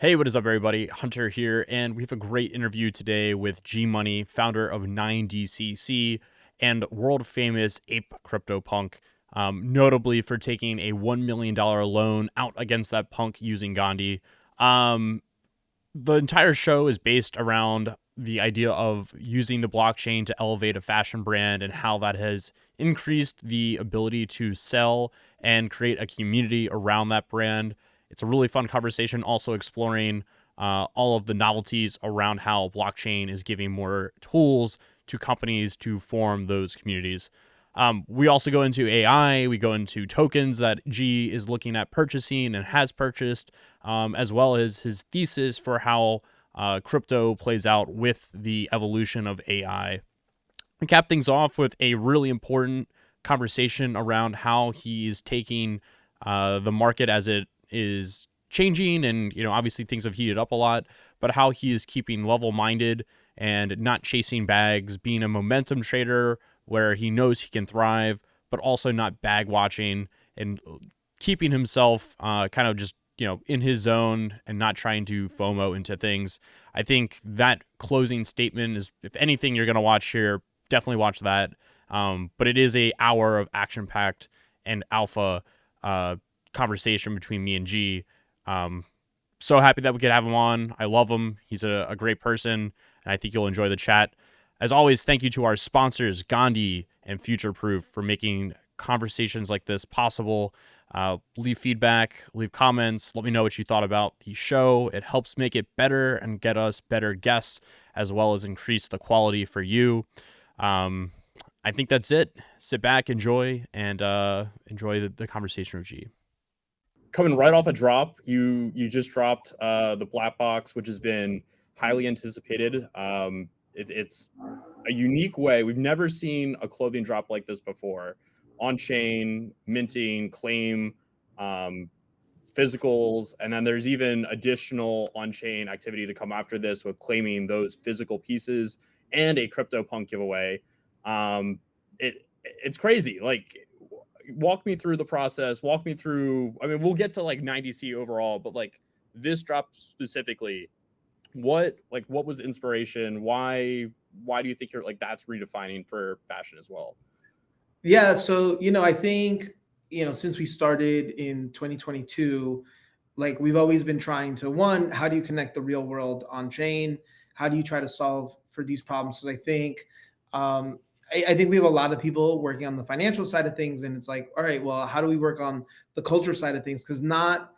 Hey, what is up, everybody? Hunter here, and we have a great interview today with gmoney, founder of 9DCC and world famous ape CryptoPunk, notably for taking a $1 million loan out against that punk using Gandhi. Um, the entire show is based around the idea of using the blockchain to elevate a fashion brand and how that has increased the ability to sell and create a community around that brand. It's a really fun conversation, also exploring all of the novelties around how blockchain is giving more tools to companies to form those communities. We also go into AI, we go into tokens that G is looking at purchasing and has purchased, as well as his thesis for how crypto plays out with the evolution of AI. We cap things off with a really important conversation around how he is taking the market as it is changing, and obviously things have heated up a lot, but how he is keeping level-minded and not chasing bags, being a momentum trader where he knows he can thrive, but also not bag watching and keeping himself kind of just in his zone and not trying to FOMO into things. I think that closing statement is, if anything you're going to watch here, definitely watch that. But it is a hour of action packed and alpha conversation between me and G. So happy that we could have him on. I love him. He's a great person, and I think you'll enjoy the chat. As always, thank you to our sponsors, Gandhi and Future Proof, for making conversations like this possible. Leave feedback, leave comments, let me know what you thought about the show. It helps make it better and get us better guests, as well as increase the quality for you. I think that's it. Sit back, enjoy, and enjoy the conversation with G. Coming right off a drop, you just dropped the Black Box, which has been highly anticipated. It's a unique way. We've never seen a clothing drop like this before. On-chain, minting, claim, physicals, and then there's even additional on-chain activity to come after this with claiming those physical pieces and a CryptoPunk giveaway. It's crazy. Like, walk me through the process. Walk me through. I mean, we'll get to like 90C overall, but like this drop specifically, what was the inspiration? Why do you think you're like that's redefining for fashion as well? Yeah, so I think since we started in 2022, like we've always been trying to, one, how do you connect the real world on chain? How do you try to solve for these problems? So I think I think we have a lot of people working on the financial side of things, and it's like, all right, well, how do we work on the culture side of things? Because not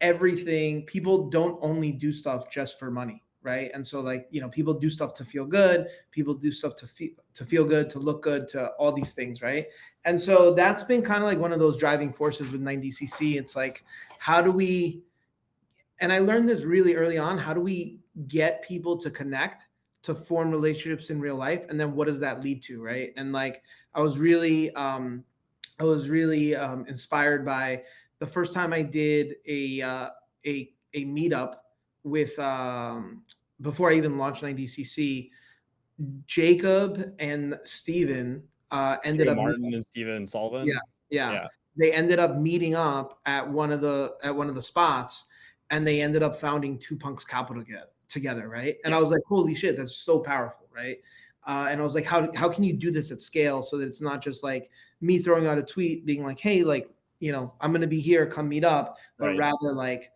everything, people don't only do stuff just for money, right? And so like people do stuff to feel good, people do stuff to feel good, to look good, to all these things, right? And so that's been kind of like one of those driving forces with 9DCC. It's like, how do we, and I learned this really early on, how do we get people to connect, to form relationships in real life, and then what does that lead to, right? And like I was really inspired by the first time I did a meetup with before I even launched 9DCC. Jacob and Steven ended up Martin and Steven Sullivan. Yeah. They ended up meeting up at one of the spots, and they ended up founding Two Punks Capital together, right? And I was like, holy shit, that's so powerful, right? And I was like, how can you do this at scale so that it's not just like me throwing out a tweet being like, hey, like, I'm going to be here, come meet up, but Right. rather like,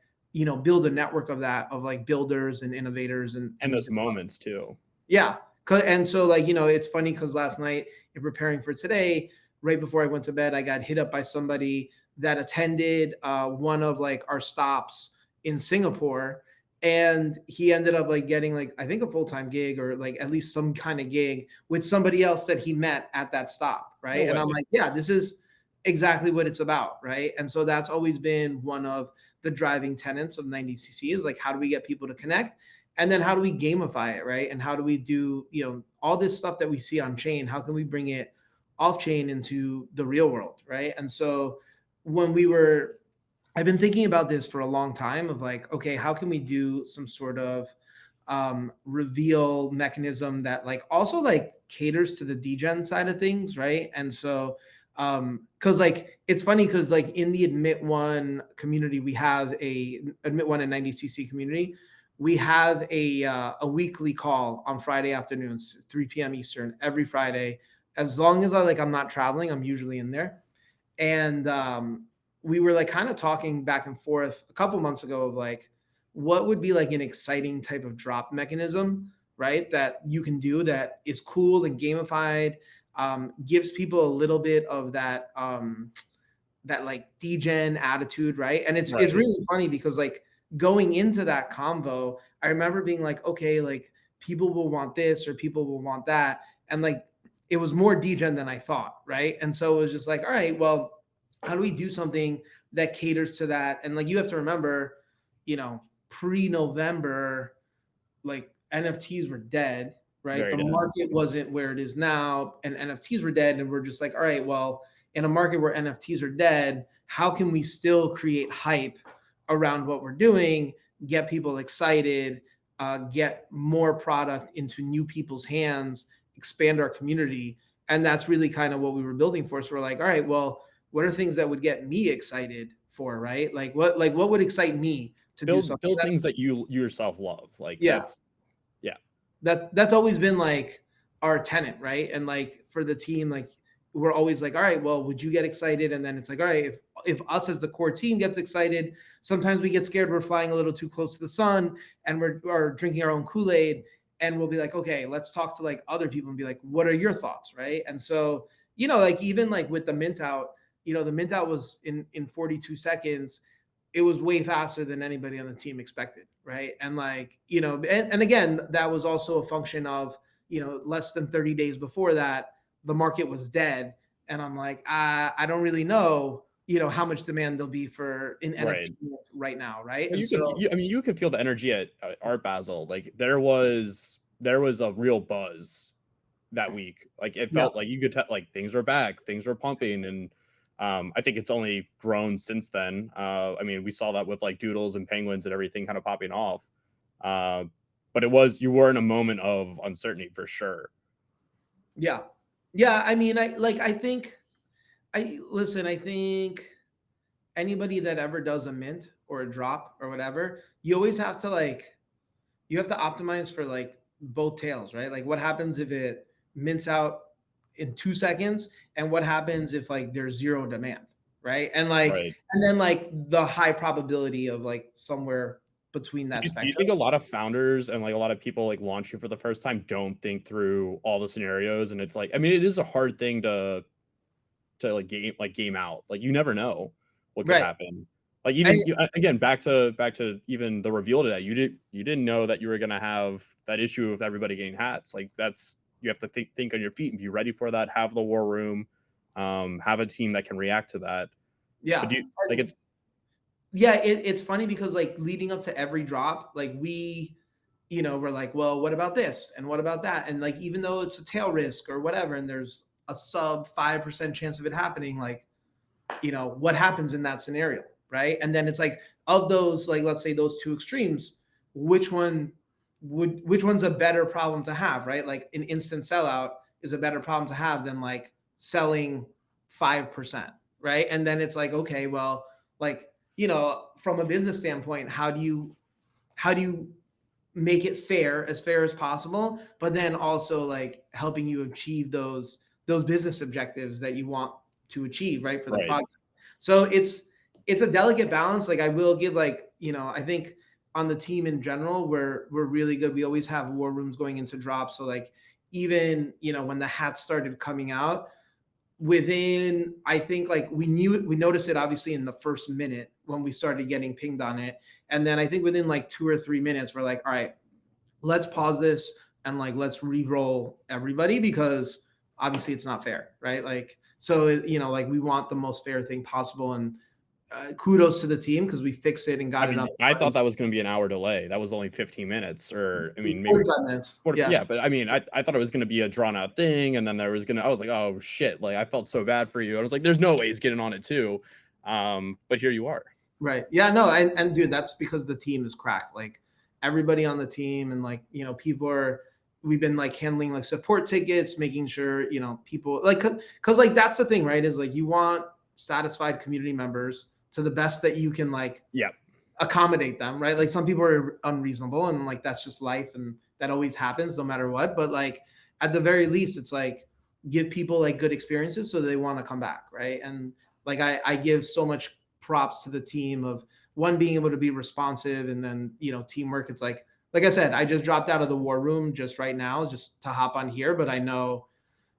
build a network of that, of like builders and innovators and those moments too. Yeah. And so like, it's funny because last night in preparing for today, right before I went to bed, I got hit up by somebody that attended one of like our stops in Singapore. And he ended up like getting like, I think a full-time gig, or like at least some kind of gig with somebody else that he met at that stop. Right. No and way. I'm like, yeah, this is exactly what it's about. Right. And so that's always been one of the driving tenets of 9DCC is like, how do we get people to connect? And then how do we gamify it, right? And how do we do, all this stuff that we see on chain, how can we bring it off chain into the real world, right? And so I've been thinking about this for a long time of like, okay, how can we do some sort of reveal mechanism that like also like caters to the degen side of things, right? And so Because like it's funny because like in the Admit One community, we have a Admit One and 90cc community. We have a weekly call on Friday afternoons, 3 p.m. Eastern, every Friday. As long as I'm not traveling, I'm usually in there. And we were like kind of talking back and forth a couple months ago of like what would be like an exciting type of drop mechanism, right? That you can do that is cool and gamified, gives people a little bit of that that like degen attitude, right? And it's Right. really funny because like going into that convo, I remember being like, okay, like people will want this or people will want that, and like it was more degen than I thought, right? And so it was just like, all right, well, how do we do something that caters to that? And like you have to remember, pre-November, like NFTs were dead, right? Very The dead. market wasn't where it is now, and NFTs were dead. And we're just like, all right, well, in a market where NFTs are dead, how can we still create hype around what we're doing, get people excited, get more product into new people's hands, expand our community? And that's really kind of what we were building for. So we're like, all right, well, what are things that would get me excited for, right? Like what would excite me to do something? Build things that you yourself love. Like Yeah, that's yeah. that's always been like our tenant, right? And like for the team, like we're always like, all right, well, would you get excited? And then it's like, all right, if us as the core team gets excited, sometimes we get scared we're flying a little too close to the sun and we're drinking our own Kool-Aid, and we'll be like, okay, let's talk to like other people and be like, what are your thoughts, right? And so like even like with the mint out, the mint out was in 42 seconds. It was way faster than anybody on the team expected, right? And like, and again, that was also a function of, less than 30 days before that, the market was dead. And I'm like, I don't really know, how much demand there'll be for an Right. NFT right now, right? Well, And so, you could feel the energy at Art Basel. Like there was a real buzz that week. Like it yeah, felt like you could tell like things were back, things were pumping, and I think it's only grown since then. I mean, we saw that with like doodles and penguins and everything kind of popping off. Uh, but you were in a moment of uncertainty for sure. yeah, yeah. I mean, I think anybody that ever does a mint or a drop or whatever, you always have to like, you have to optimize for like both tails, right? Like what happens if it mints out in 2 seconds, and what happens if like there's zero demand, right? And like, Right. and then like the high probability of like somewhere between that Do you spectrum. think a lot of founders and like a lot of people like launching for the first time don't think through all the scenarios? And it's like, I mean, it is a hard thing to like game out. Like you never know what could Right. happen. Like I, even again back to even the reveal today. You didn't know that you were gonna have that issue of everybody getting hats. Like that's you have to think on your feet and be ready for that. Have the war room, have a team that can react to that. But yeah. do you like it's Yeah, it's funny because like leading up to every drop, like we're like, well, what about this and what about that? And like even though it's a tail risk or whatever, and there's a sub 5% chance of it happening, like what happens in that scenario, right? And then it's like of those, like let's say those two extremes, which one's a better problem to have, right? Like an instant sellout is a better problem to have than like selling 5%, right? And then it's like, okay, well, like from a business standpoint, how do you make it fair as possible, but then also like helping you achieve those business objectives that you want to achieve, right, for the right? project. So it's a delicate balance. Like I will give like, I think on the team in general, we're really good. We always have war rooms going into drops. So like even, when the hats started coming out, within, I think like we noticed it obviously in the first minute when we started getting pinged on it. And then I think within like 2 or 3 minutes, we're like, all right, let's pause this and like let's re-roll everybody, because obviously it's not fair, right? Like so like we want the most fair thing possible. And kudos to the team because we fixed it and I got it mean, up I thought that was going to be an hour delay. That was only 15 minutes, or I mean, maybe 45 minutes. 40, Yeah. yeah. But I mean, I thought it was going to be a drawn out thing, and then there was I was like, oh shit! Like I felt so bad for you. I was like, there's no way he's getting on it too. But here you are. Right. Yeah, no, and dude, that's because the team is cracked. Like everybody on the team and like, people are we've been like handling like support tickets, making sure, you know, people like, cause like that's the thing, right? Is like you want satisfied community members to the best that you can like Yeah. accommodate them, right? Like some people are unreasonable and like that's just life and that always happens no matter what. But like at the very least, it's like give people like good experiences so they want to come back, right? And like I give so much props to the team of one being able to be responsive and then, you know, teamwork. It's like I said, I just dropped out of the war room just right now just to hop on here, but I know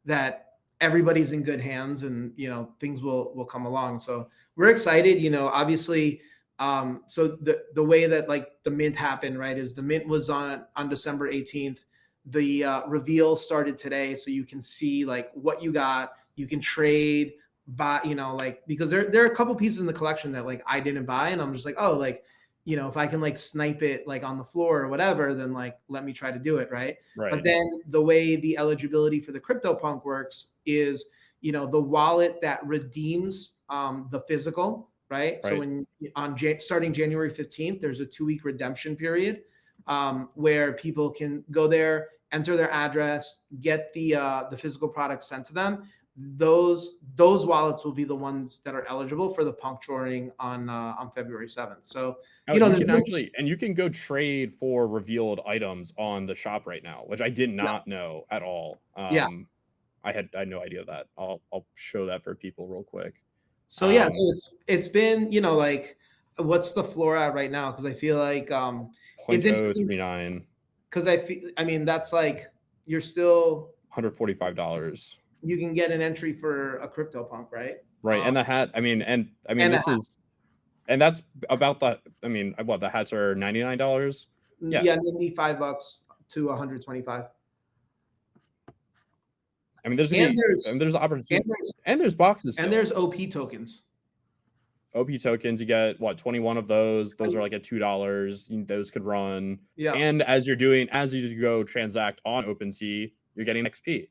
that everybody's in good hands and, you know, things will come along. So we're excited, you know, obviously. So the way that like the mint happened, right, is the mint was on December 18th. The reveal started today, so you can see like what you got. You can trade, buy, you know, like because there are a couple pieces in the collection that like I didn't buy, and I'm just like, oh, like, you know, if I can like snipe it like on the floor or whatever, then like let me try to do it, right? Right. But then the way the eligibility for the CryptoPunk works is, you know, the wallet that redeems the physical, right? So when starting January 15th, there's a 2-week redemption period where people can go there, enter their address, get the physical product sent to them. Those wallets will be the ones that are eligible for the puncturing on February 7th. So you know, you can actually, and you can go trade for revealed items on the shop right now, which I did not know at all. Yeah. I had no idea of that. I'll show that for people real quick. So yeah, so it's been, you know, like what's the floor at right now? Because I feel like it's interesting 0.039. because I mean that's like you're still $145. You can get an entry for a CryptoPunk, right? Right, and the hat. I mean, and this is, and that's about the. I mean, what the hats are $99. Yeah, maybe $5 to $125. I mean, there's opportunity, and there's boxes, and there's OP tokens. OP tokens, you get what 21 of those. Those are like at $2. Those could run. Yeah. And as you go transact on OpenSea, you're getting XP.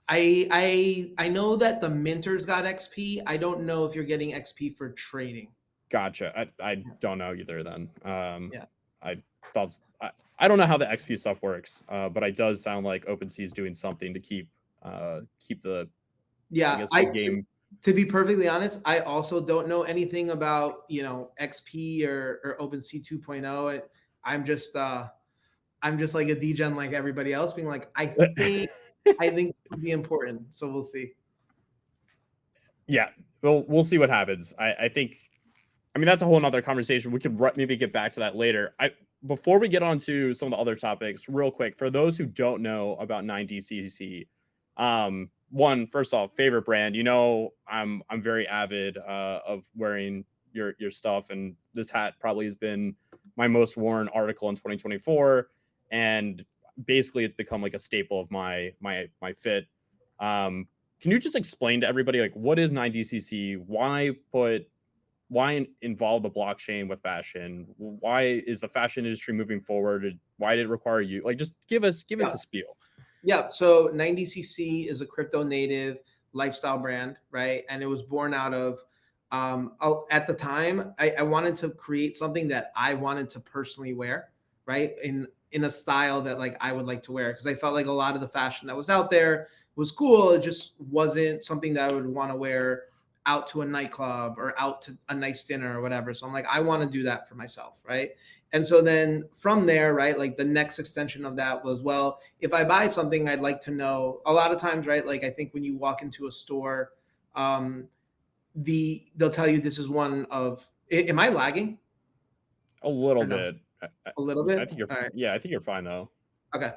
I know that the minters got XP. I don't know if you're getting XP for trading. Gotcha. I don't know either. Then yeah. I don't know how the XP stuff works, but it does sound like OpenSea is doing something to keep the the game. To be perfectly honest, I also don't know anything about, you know, XP or OpenSea 2.0. I'm just like a degen like everybody else, being like, I think it would be important. So we'll see. Yeah, we'll see what happens. I think. I mean, that's a whole nother conversation. We could maybe get back to that later. Before we get on to some of the other topics, real quick, for those who don't know about 9DCC, first off, favorite brand. You know, I'm very avid of wearing your stuff, and this hat probably has been my most worn article in 2024, and basically it's become like a staple of my fit. Can you just explain to everybody like what is 9DCC? Why involve the blockchain with fashion? Why is the fashion industry moving forward? Why did it require you? Like, just give us a spiel. Yeah. So 9DCC is a crypto native lifestyle brand, right? And it was born out of, at the time, I wanted to create something that I wanted to personally wear, right? In a style that like I would like to wear. Cause I felt like a lot of the fashion that was out there was cool. It just wasn't something that I would want to wear out to a nightclub or out to a nice dinner or whatever. So I'm like, I want to do that for myself, right? And so then from there, right, like the next extension of that was, well, if I buy something, I'd like to know a lot of times, right? Like I think when you walk into a store, they'll tell you this is one of, am I lagging? A little bit. A little bit? I think you're fine. Yeah, I think you're fine though. Okay.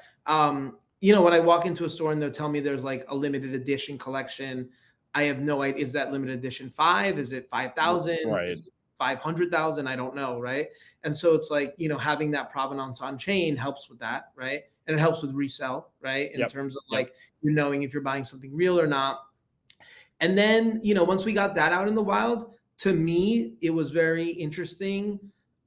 You know, when I walk into a store and they'll tell me there's like a limited edition collection, I have no idea. Is that limited edition 5? Is it 5,000? Right. Is it 500,000? I don't know. Right. And so it's like, you know, having that provenance on chain helps with that. Right. And it helps with resell. Right. In terms of like, you knowing if you're buying something real or not. And then, you know, once we got that out in the wild, to me, it was very interesting.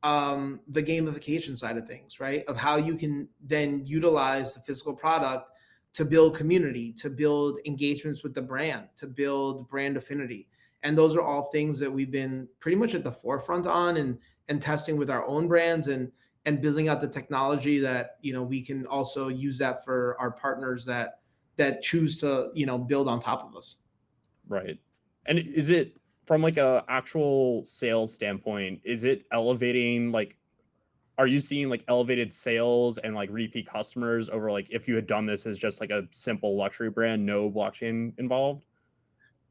The gamification side of things, right? Of how you can then utilize the physical product to build community, to build engagements with the brand, to build brand affinity. And those are all things that we've been pretty much at the forefront on and testing with our own brands. And and building out the technology that, we can also use that for our partners that choose to, build on top of us. Right. And is it from like a actual sales standpoint, is it elevating like are you seeing like elevated sales and like repeat customers over like if you had done this as just like a simple luxury brand, no blockchain involved?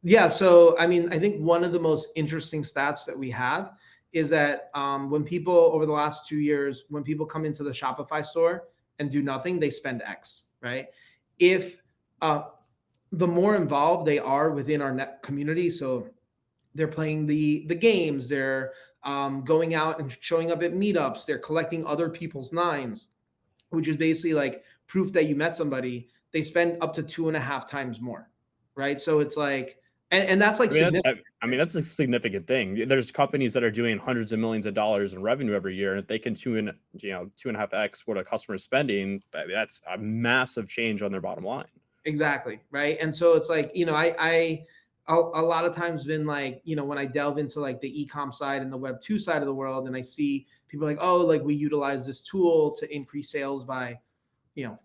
Yeah. So, I mean, I think one of the most interesting stats that we have is that when people over the last 2 years, when people come into the Shopify store and do nothing, they spend X, right? If uh, the more involved they are within our net community, so they're playing the games, they're going out and showing up at meetups, they're collecting other people's nines, which is basically like proof that you met somebody, they spend up to 2.5 times more, right? So it's like, and that's like significant. I mean, that's a significant thing. There's companies that are doing hundreds of millions of dollars in revenue every year, and if they can 2.5x what a customer is spending, that's a massive change on their bottom line. Exactly, right. And so it's like, I a lot of times been like, when I delve into like the e-com side and the web 2 side of the world, and I see people like, oh, like we utilize this tool to increase sales by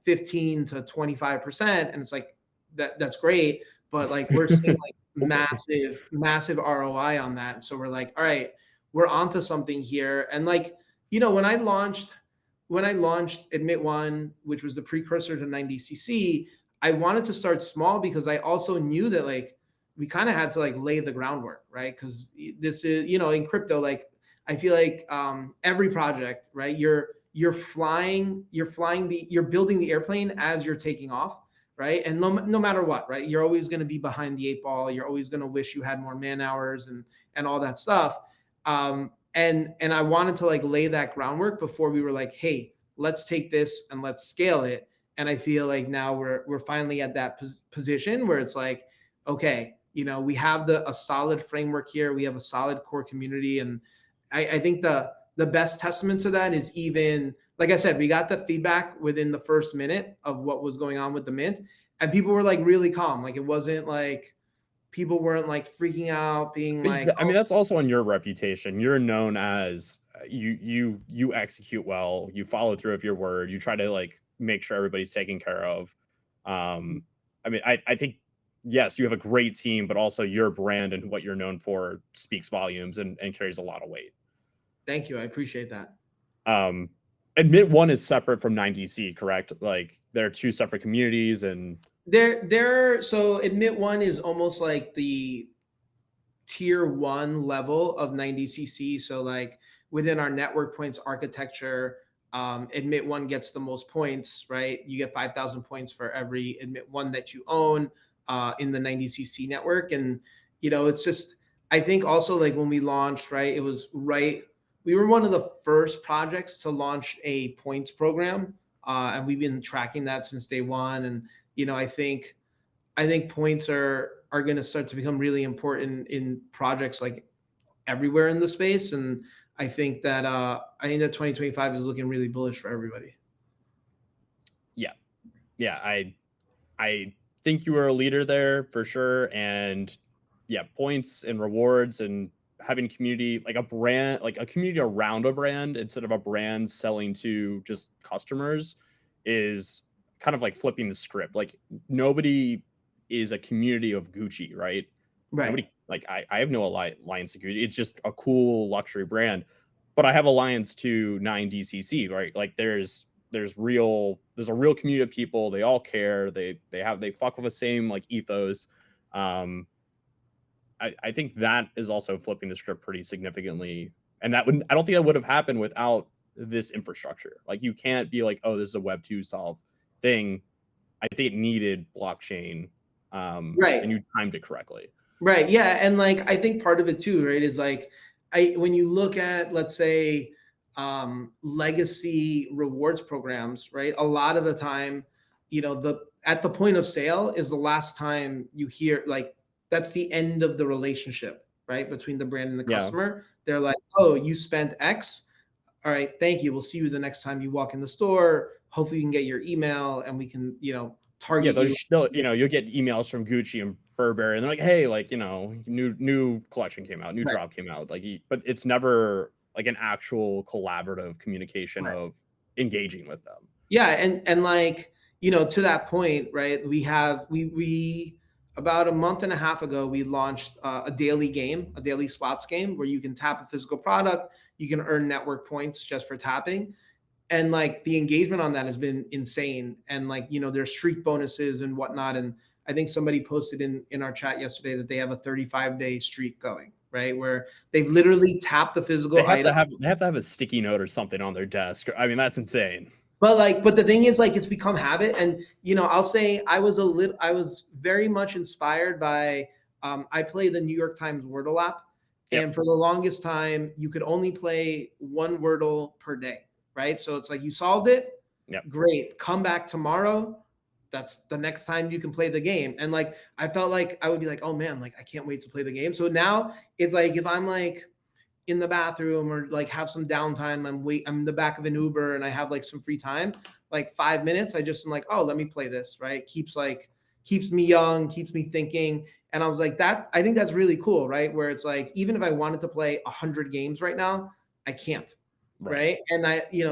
15 to 25%, and it's like that's great, but like we're seeing like massive ROI on that. And so we're like, all right, we're onto something here. And like, when I launched Admit One, which was the precursor to 90cc, I wanted to start small because I also knew that like we kind of had to like lay the groundwork, right? Because this is, in crypto, like I feel like every project, right? You're building the airplane as you're taking off, right? And no matter what, right? You're always going to be behind the 8 ball. You're always going to wish you had more man hours and all that stuff. And I wanted to like lay that groundwork before we were like, hey, let's take this and let's scale it. And I feel like now we're finally at that position where it's like, okay, we have a solid framework here. We have a solid core community. And I think the best testament to that is, even, like I said, we got the feedback within the first minute of what was going on with the mint, and people were like really calm. Like it wasn't like people weren't like freaking out, being like, I mean, that's also on your reputation. You're known as you execute well, you follow through with your word, you try to like make sure everybody's taken care of. I mean, I think yes, you have a great team, but also your brand and what you're known for speaks volumes and carries a lot of weight. Thank you. I appreciate that. Admit One is separate from 9DC, correct? Like they're two separate communities, and so Admit One is almost like the tier 1 level of 90cc. So like within our network points architecture, Admit One gets the most points, right? You get 5,000 points for every Admit One that you own in the 90cc network. And it's just, I think also like when we launched, right, we were one of the first projects to launch a points program, and we've been tracking that since day one. And I think points are going to start to become really important in projects like everywhere in the space. And I think that 2025 is looking really bullish for everybody. Yeah, I think you are a leader there for sure. And yeah, points and rewards and having community, like a brand, like a community around a brand instead of a brand selling to just customers, is kind of like flipping the script. Like nobody is a community of Gucci, right? Nobody, like I have no alliance to Gucci. It's just a cool luxury brand, but I have alliance to 9DCC, right? Like there's a real community of people. They all care. They fuck with the same like ethos. I think that is also flipping the script pretty significantly. And I don't think that would have happened without this infrastructure. Like you can't be like, oh, this is a Web 2 solve thing. I think it needed blockchain, Right. and you timed it correctly. Right. Yeah. And like, I think part of it too, right, is like, when you look at, let's say, legacy rewards programs, right, a lot of the time, at the point of sale is the last time you hear, like, that's the end of the relationship, right, between the brand and the customer. They're like, oh, you spent X. All right, thank you. We'll see you the next time you walk in the store. Hopefully you can get your email and we can, target you. You'll get emails from Gucci and Burberry, and they're like, hey, like, new collection came out, new drop came out. Like, but it's never like an actual collaborative communication Right. of engaging with them. Yeah, and like, to that point, right? We about a month and a half ago we launched a daily game, a daily slots game where you can tap a physical product, you can earn network points just for tapping, and like the engagement on that has been insane. And like, there's streak bonuses and whatnot. And I think somebody posted in our chat yesterday that they have a 35-day streak going, right, where they've literally tapped the physical item. They have to have a sticky note or something on their desk. I mean, that's insane. But the thing is, like, it's become habit. And I'll say I was very much inspired by I play the New York Times Wordle app. Yep. And for the longest time you could only play one Wordle per day, right? So it's like, you solved it, Yep. great, come back tomorrow, that's the next time you can play the game. And like, I felt like I would be like, oh man, like I can't wait to play the game. So now it's like, if I'm like in the bathroom or like have some downtime, I'm in the back of an Uber and I have like some free time, like 5 minutes, I just am like, oh, let me play this, right? Keeps me young, keeps me thinking. And I was like, I think that's really cool, right? Where it's like, even if I wanted to play 100 games right now, I can't, right? And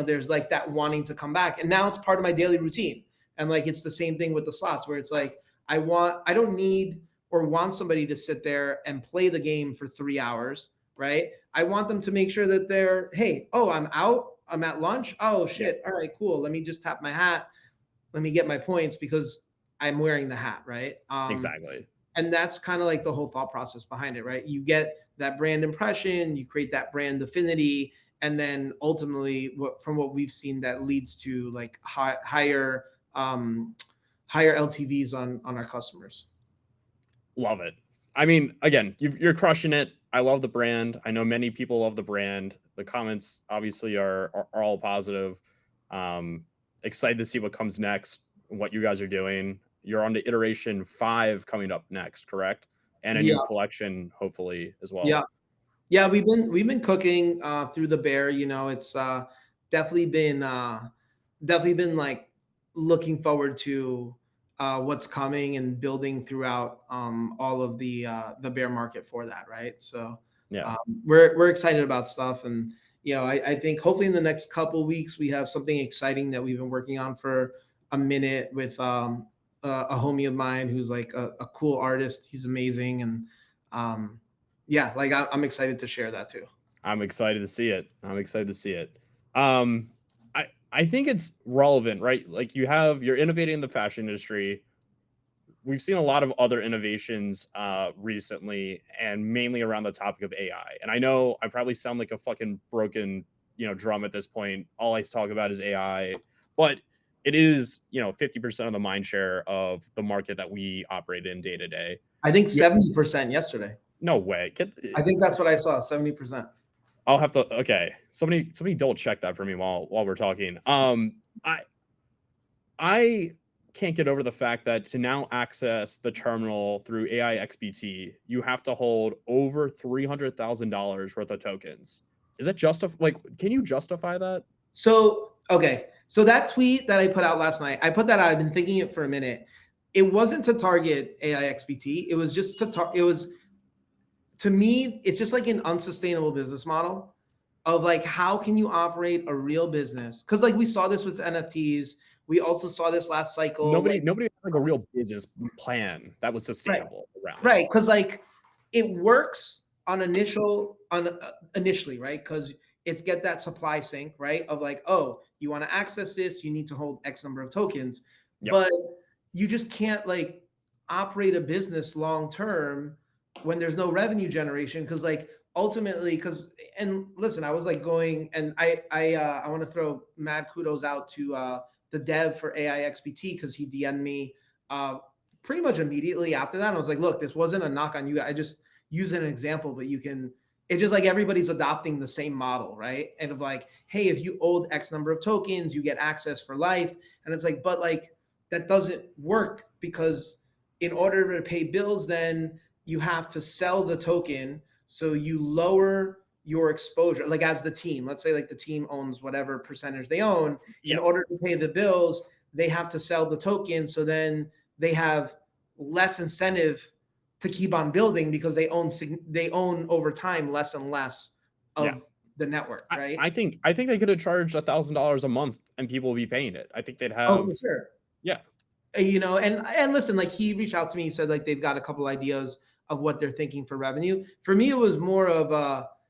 there's like that wanting to come back. And now it's part of my daily routine. And like, it's the same thing with the slots where it's like, I don't need or want somebody to sit there and play the game for 3 hours, right? I want them to make sure that they're, hey, oh, I'm out, I'm at lunch. Oh shit. All right, cool. Let me just tap my hat. Let me get my points because I'm wearing the hat, right? Exactly. And that's kind of like the whole thought process behind it, right? You get that brand impression, you create that brand affinity, and then ultimately, from what we've seen, that leads to like higher LTVs on our customers. Love it. I mean, again, you're crushing it. I love the brand. I know many people love the brand. The comments obviously are all positive. Excited to see what comes next, what you guys are doing. You're on to iteration 5 coming up next, correct? And a new collection, hopefully, as well. Yeah. We've been cooking through the bear. It's definitely been like looking forward to what's coming and building throughout all of the bear market for that, right? So we're excited about stuff. And I think hopefully in the next couple of weeks we have something exciting that we've been working on for a minute with a homie of mine who's like a cool artist. He's amazing. And like I'm excited to share that too. I'm excited to see it. I think it's relevant, right? Like you're innovating in the fashion industry. We've seen a lot of other innovations recently, and mainly around the topic of AI. And I know I probably sound like a fucking broken, drum at this point. All I talk about is AI, but it is, 50% of the mind share of the market that we operate in day to day. I think 70% yesterday. No way. I think that's what I saw, 70%. I'll have to. Okay, somebody double check that for me while we're talking. I can't get over the fact that to now access the terminal through AI XBT, you have to hold over $300,000 worth of tokens. Is that can you justify that? So that tweet that I put out last night, I put that out. I've been thinking it for a minute. It wasn't to target AI XBT. It was just to me, it's just like an unsustainable business model of like, how can you operate a real business? Because like we saw this with NFTs. We also saw this last cycle. Nobody had like a real business plan that was sustainable around. Right. Because like it works initially, right? Because it's get that supply sync, right? Of like, oh, you want to access this, you need to hold X number of tokens. Yep. But you just can't like operate a business long term when there's no revenue generation. Because like ultimately, and listen, I was like going, and I want to throw mad kudos out to the dev for AI XBT, because he DM'd me pretty much immediately after that. And I was like, look, this wasn't a knock on you. I just use an example, but it's just like everybody's adopting the same model, right? And of like, hey, if you hold X number of tokens, you get access for life. And it's like, but like that doesn't work, because in order to pay bills, then you have to sell the token. So you lower your exposure, like as the team, let's say like the team owns whatever percentage they own. In order to pay the bills, they have to sell the token. So then they have less incentive to keep on building, because they own over time less and less of the network, right? I think they could have charged $1,000 a month and people would be paying it. I think they'd Oh, have for sure. yeah. You know, and listen, like he reached out to me, he said like they've got a couple ideas of what they're thinking for revenue. For me, it was more of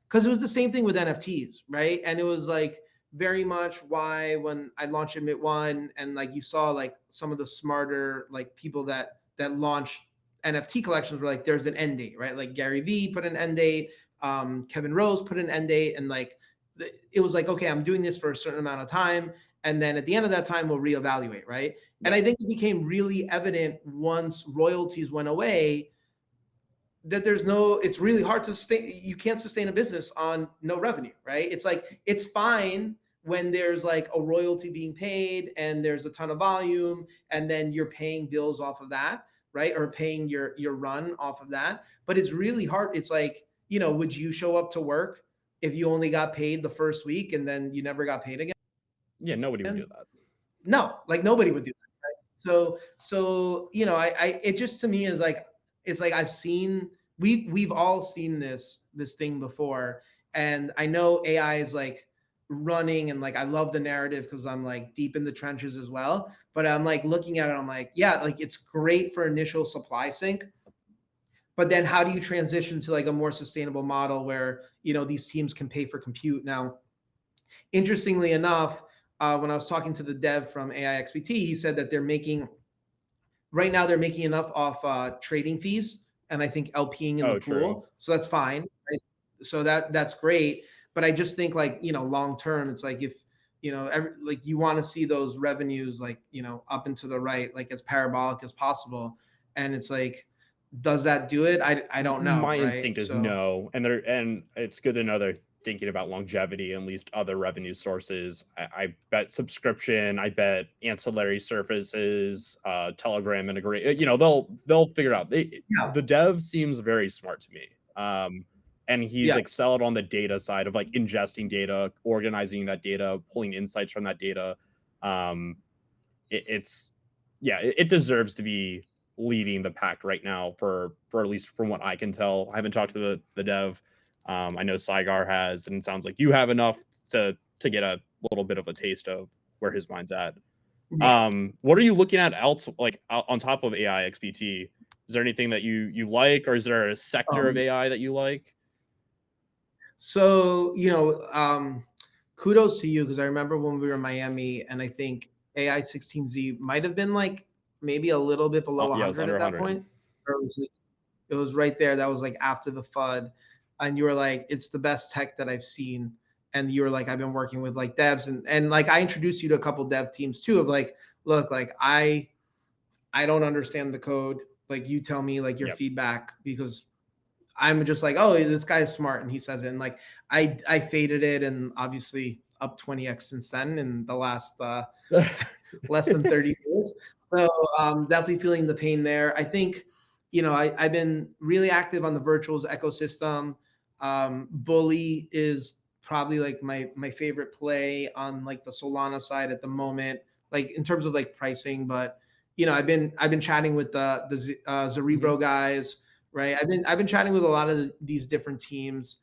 because it was the same thing with NFTs, right? And it was like very much why when I launched Admit One, and like you saw like some of the smarter like people that launched NFT collections were like there's an end date, right? Like Gary Vee put an end date, Kevin Rose put an end date, and like it was like, okay, I'm doing this for a certain amount of time, and then at the end of that time we'll reevaluate, right? And I think it became really evident once royalties went away that it's really hard to sustain. You can't sustain a business on no revenue, right? It's like, it's fine when there's like a royalty being paid and there's a ton of volume and then you're paying bills off of that, right? Or paying your run off of that. But it's really hard. It's like, would you show up to work if you only got paid the first week and then you never got paid again? Yeah, nobody would do that. No, like nobody would do that. So I it just to me is like, it's like we've all seen this thing before, and I know AI is like running, and like I love the narrative because I'm like deep in the trenches as well. But I'm like looking at it, I'm like, yeah, like it's great for initial supply sync, but then how do you transition to like a more sustainable model where these teams can pay for compute now? Interestingly enough, when I was talking to the dev from AIXPT, he said that right now they're making enough off trading fees and I think LPing in the True. pool. So that's fine. Right? So that's great. But I just think like, long term, it's like if, like you want to see those revenues like, up and to the right, like as parabolic as possible. And it's like, does that do it? I don't know. My right? instinct is no. And it's good to know they're thinking about longevity and at least other revenue sources. I bet subscription, I bet ancillary services, Telegram integrate, they'll figure it out. The dev seems very smart to me. And he's like solid on the data side of like ingesting data, organizing that data, pulling insights from that data. It deserves to be leading the pack right now for at least from what I can tell. I haven't talked to the dev. I know Saigar has, and it sounds like you have enough to get a little bit of a taste of where his mind's at. What are you looking at else, like on top of AI XBT? Is there anything that you like, or is there a sector of AI that you like? So, kudos to you, because I remember when we were in Miami, and I think AI16Z might have been like maybe a little bit below 100 at that 100. Point. Or it was right there. That was like after the FUD. And you were like, it's the best tech that I've seen. And you were like, I've been working with like devs, and like I introduced you to a couple dev teams too of like, look, like I don't understand the code. Like you tell me like your feedback, because I'm just like, oh, this guy's smart and he says it. And like I faded it, and obviously up 20x since then in the last less than 30 days. So definitely feeling the pain there. I think, I've been really active on the virtuals ecosystem. Bully is probably like my favorite play on like the Solana side at the moment, like in terms of like pricing. But I've been chatting with the Cerebro guys. Right. I've been chatting with a lot of these different teams.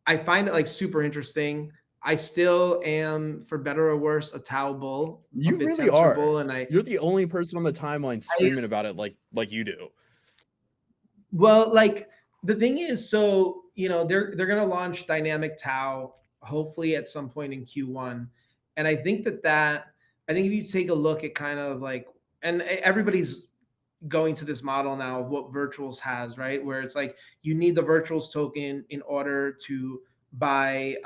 I find it like super interesting. I still am, for better or worse, a Tau bull. You really are. Bull, and you're the only person on the timeline screaming about it like you do. Well, like the thing is, so they're gonna launch dynamic Tau hopefully at some point in Q1, and I think that I think if you take a look at kind of like, and everybody's going to this model now of what virtuals has, right? Where it's like you need the virtuals token in order to buy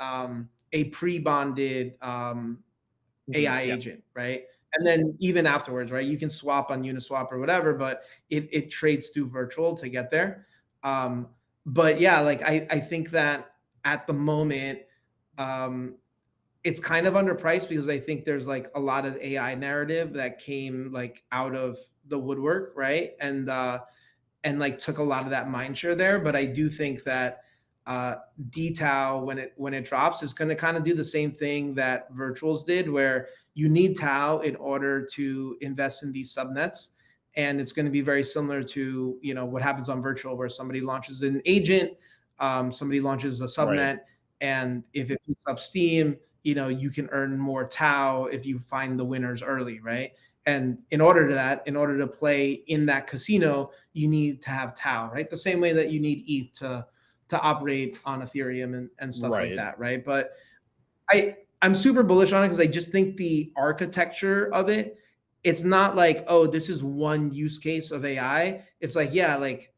a pre-bonded AI agent, right? And then even afterwards, right? You can swap on Uniswap or whatever, but it trades through virtual to get there. But yeah, like I think that at the moment, it's kind of underpriced, because I think there's like a lot of AI narrative that came like out of the woodwork, right? And like took a lot of that mind share there. But I do think that DTAU, when it drops, is going to kind of do the same thing that virtuals did, where you need Tau in order to invest in these subnets. And it's going to be very similar to what happens on virtual, where somebody launches an agent, somebody launches a subnet. Right. And if it picks up steam, you can earn more tau if you find the winners early, right? And in order to play in that casino, you need to have tau, right? The same way that you need ETH to operate on Ethereum and stuff like Right. that, right? But I'm super bullish on it because I just think the architecture of it, it's not like, oh, this is one use case of AI. It's like, yeah, like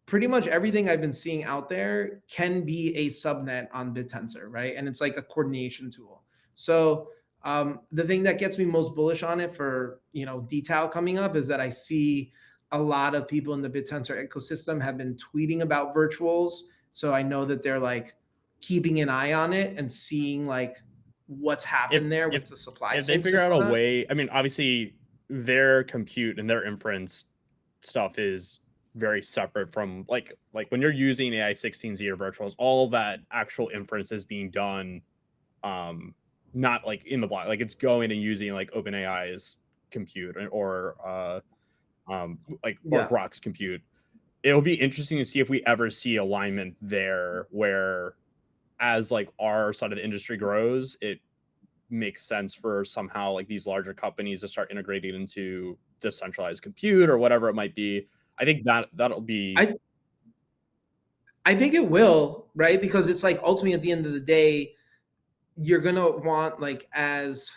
pretty much everything I've been seeing out there can be a subnet on BitTensor, right? And it's like a coordination tool. So the thing that gets me most bullish on it for detail coming up is that I see a lot of people in the BitTensor ecosystem have been tweeting about virtuals. So I know that they're like keeping an eye on it and seeing like what's happened there with the supply. If they figure out a way, I mean, obviously their compute and their inference stuff is very separate from like when you're using AI 16Z or virtuals, all that actual inference is being done not like in the block, like it's going and using like OpenAI's compute or Grok's compute. It'll be interesting to see if we ever see alignment there where as like our side of the industry grows, it makes sense for somehow like these larger companies to start integrating into decentralized compute or whatever it might be. I think that'll be. I think it will, right? Because it's like ultimately at the end of the day, you're gonna want like as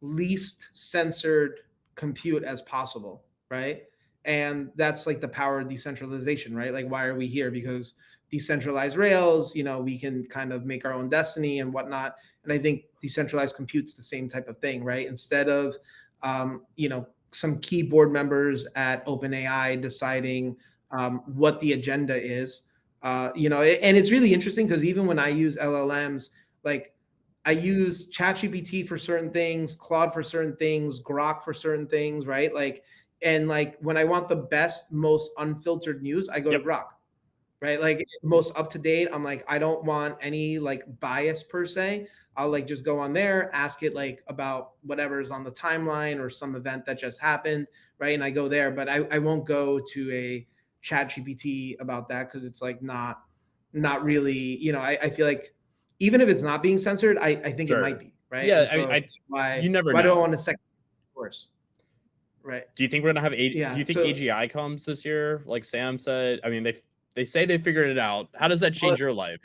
least censored compute as possible, right? And that's like the power of decentralization, right? Like, why are we here? Because decentralized rails, we can kind of make our own destiny and whatnot. And I think decentralized compute's the same type of thing, right? Instead of, some keyboard members at OpenAI deciding what the agenda is, and it's really interesting because even when I use LLMs, like I use ChatGPT for certain things, Claude for certain things, Grok for certain things, right? Like, and like when I want the best, most unfiltered news, I go to Grok, right? Like most up to date. I'm like, I don't want any like bias per se. I'll like just go on there, ask it like about whatever's on the timeline or some event that just happened, right? And I go there, but I won't go to a ChatGPT about that because it's like not really, I feel like even if it's not being censored, I think it might be, right? Yeah, so you never know. Why do I want to second course? Right. Do you think we're gonna have do you think AGI comes this year? Like Sam said, I mean they say they figured it out. How does that change your life?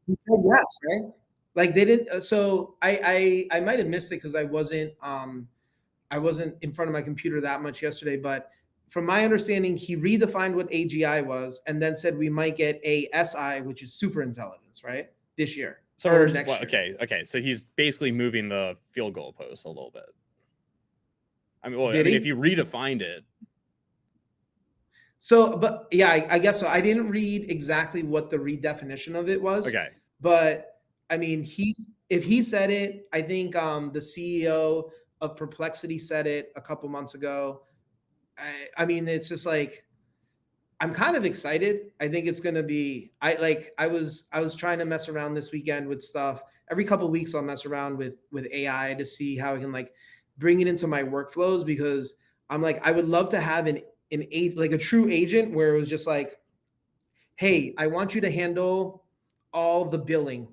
He said yes, right? Like they didn't. So I might have missed it because I wasn't in front of my computer that much yesterday. But from my understanding, he redefined what AGI was and then said we might get a SI, which is super intelligence, right? This year. So or next year. Okay. So he's basically moving the field goal post a little bit. I mean, if you redefined it. So, but yeah, I guess so. I didn't read exactly what the redefinition of it was. Okay. But I mean, if he said it, I think the CEO of Perplexity said it a couple months ago. I mean, it's just like I'm kind of excited. I think it's going to be. I was trying to mess around this weekend with stuff. Every couple of weeks, I'll mess around with AI to see how I can like bring it into my workflows because I'm like I would love to have a true agent where it was just like, hey, I want you to handle all the billing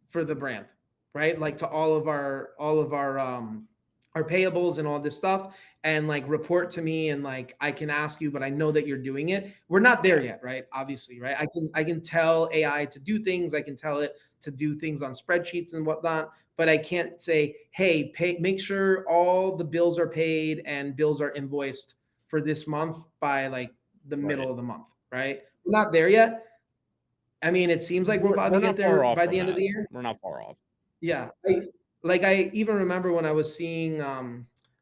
for the brand, right? Like to all of our payables and all this stuff, and like report to me, and like I can ask you, but I know that you're doing it. We're not there yet, right? Obviously, right? I can tell AI to do things. I can tell it to do things on spreadsheets and whatnot, but I can't say, hey, make sure all the bills are paid and bills are invoiced for this month by like the middle of the month, right? We're not there yet. I mean, it seems like we'll probably get there by the end of the year. We're not far off. Yeah. I even remember when I was seeing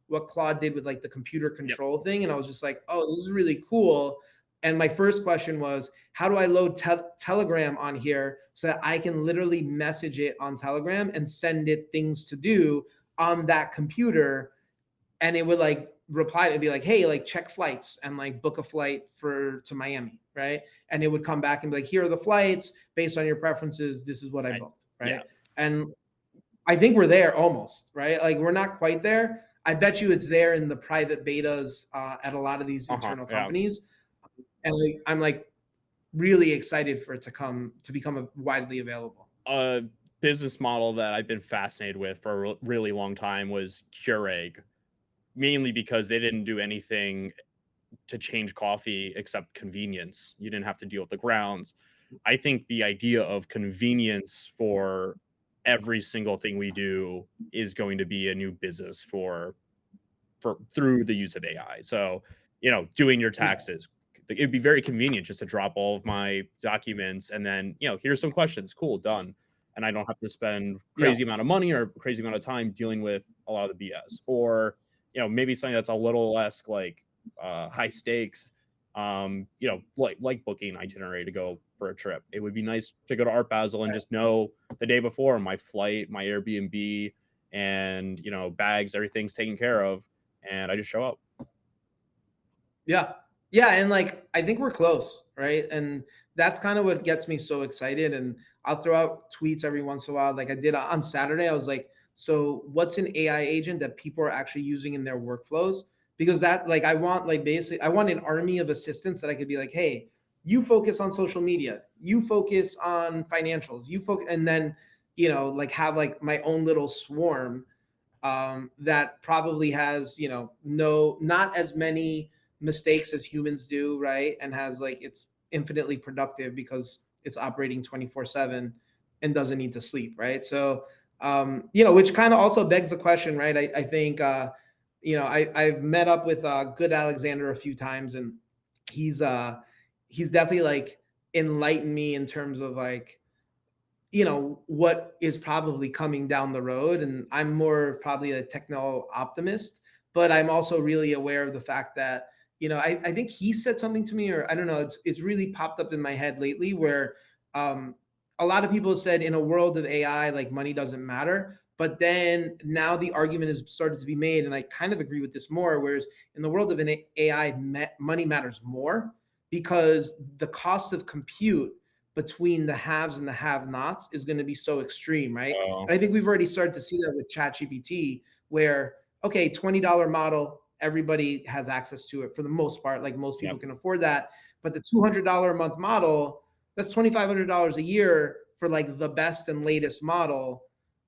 what Claude did with like the computer control thing. And I was just like, oh, this is really cool. And my first question was, how do I load Telegram on here so that I can literally message it on Telegram and send it things to do on that computer? And it would like reply to be like, hey, like check flights and like book a flight to Miami, right? And it would come back and be like, here are the flights based on your preferences. This is what I booked, right? Yeah. And I think we're there almost, right? Like we're not quite there. I bet you it's there in the private betas at a lot of these internal companies. And like, I'm like really excited for it to become widely available. a business model that I've been fascinated with for a really long time was Keurig, mainly because they didn't do anything to change coffee except convenience. You didn't have to deal with the grounds. I think the idea of convenience for every single thing we do is going to be a new business for through the use of AI. So, doing your Yeah. taxes, it'd be very convenient just to drop all of my documents and then, here's some questions. Cool, done. And I don't have to spend Yeah. crazy amount of money or crazy amount of time dealing with a lot of the BS. Or, maybe something that's a little less like high stakes. Like booking itinerary to go for a trip. It would be nice to go to Art Basel and just know the day before my flight, my Airbnb, and bags, everything's taken care of, and I just show up. Yeah. Yeah. And like, I think we're close, right? And that's kind of what gets me so excited. And I'll throw out tweets every once in a while. Like I did on Saturday, I was like, so what's an AI agent that people are actually using in their workflows? Because that, like, I want, like, basically, I want an army of assistants that I could be like, hey, you focus on social media, you focus on financials, you focus, and then, like have like my own little swarm that probably has not as many mistakes as humans do, right? And has like it's infinitely productive because it's operating 24/7 and doesn't need to sleep, right? So which kind of also begs the question, right? I think I've met up with Good Alexander a few times, and he's definitely like enlightened me in terms of like what is probably coming down the road. And I'm more probably a techno optimist, but I'm also really aware of the fact that I think he said something to me, or I don't know, it's really popped up in my head lately, where um a lot of people said in a world of AI, like money doesn't matter. But then now the argument has started to be made, and I kind of agree with this more, whereas in the world of an AI, money matters more, because the cost of compute between the haves and the have-nots is going to be so extreme, right? Oh, And I think we've already started to see that with ChatGPT, where okay, $20 model, everybody has access to it for the most part. Like most people yep, can afford that, but the $200 a month model, that's $2,500 a year for like the best and latest model.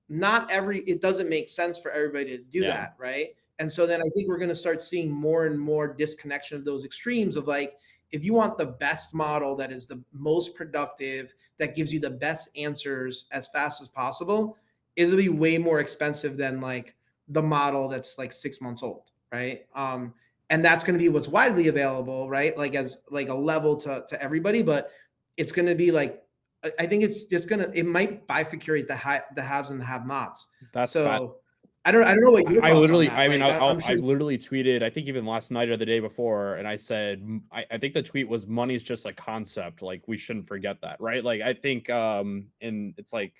It doesn't make sense for everybody to do yeah, that, right? And so then I think we're going to start seeing more and more disconnection of those extremes of like, if you want the best model that is the most productive, that gives you the best answers as fast as possible, it'll be way more expensive than like the model that's like 6 months old, right? And that's going to be what's widely available, right? Like as like a level to everybody, but it's going to be like, I think it's just it might bifurcate the haves and the have-nots. that's fat. So I don't know what your I thoughts on literally, that. I mean, Like I'm I sure. literally tweeted, I think even last night or the day before, and I said, I think the tweet was money's just a concept. Like we shouldn't forget that, right? Like I think, and it's like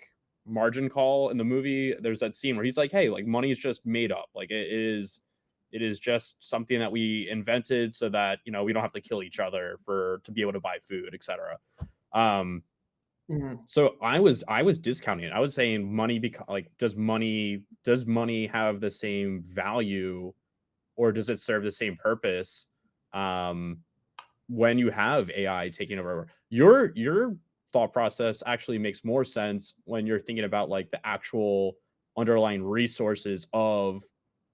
Margin Call in the movie. There's that scene where he's like, hey, like money is just made up. Like it is just something that we invented so that we don't have to kill each other to be able to buy food, etc. Um, Mhm. so I was discounting it. I was saying money like does money have the same value, or does it serve the same purpose um when you have AI taking over? Your thought process actually makes more sense when you're thinking about like the actual underlying resources of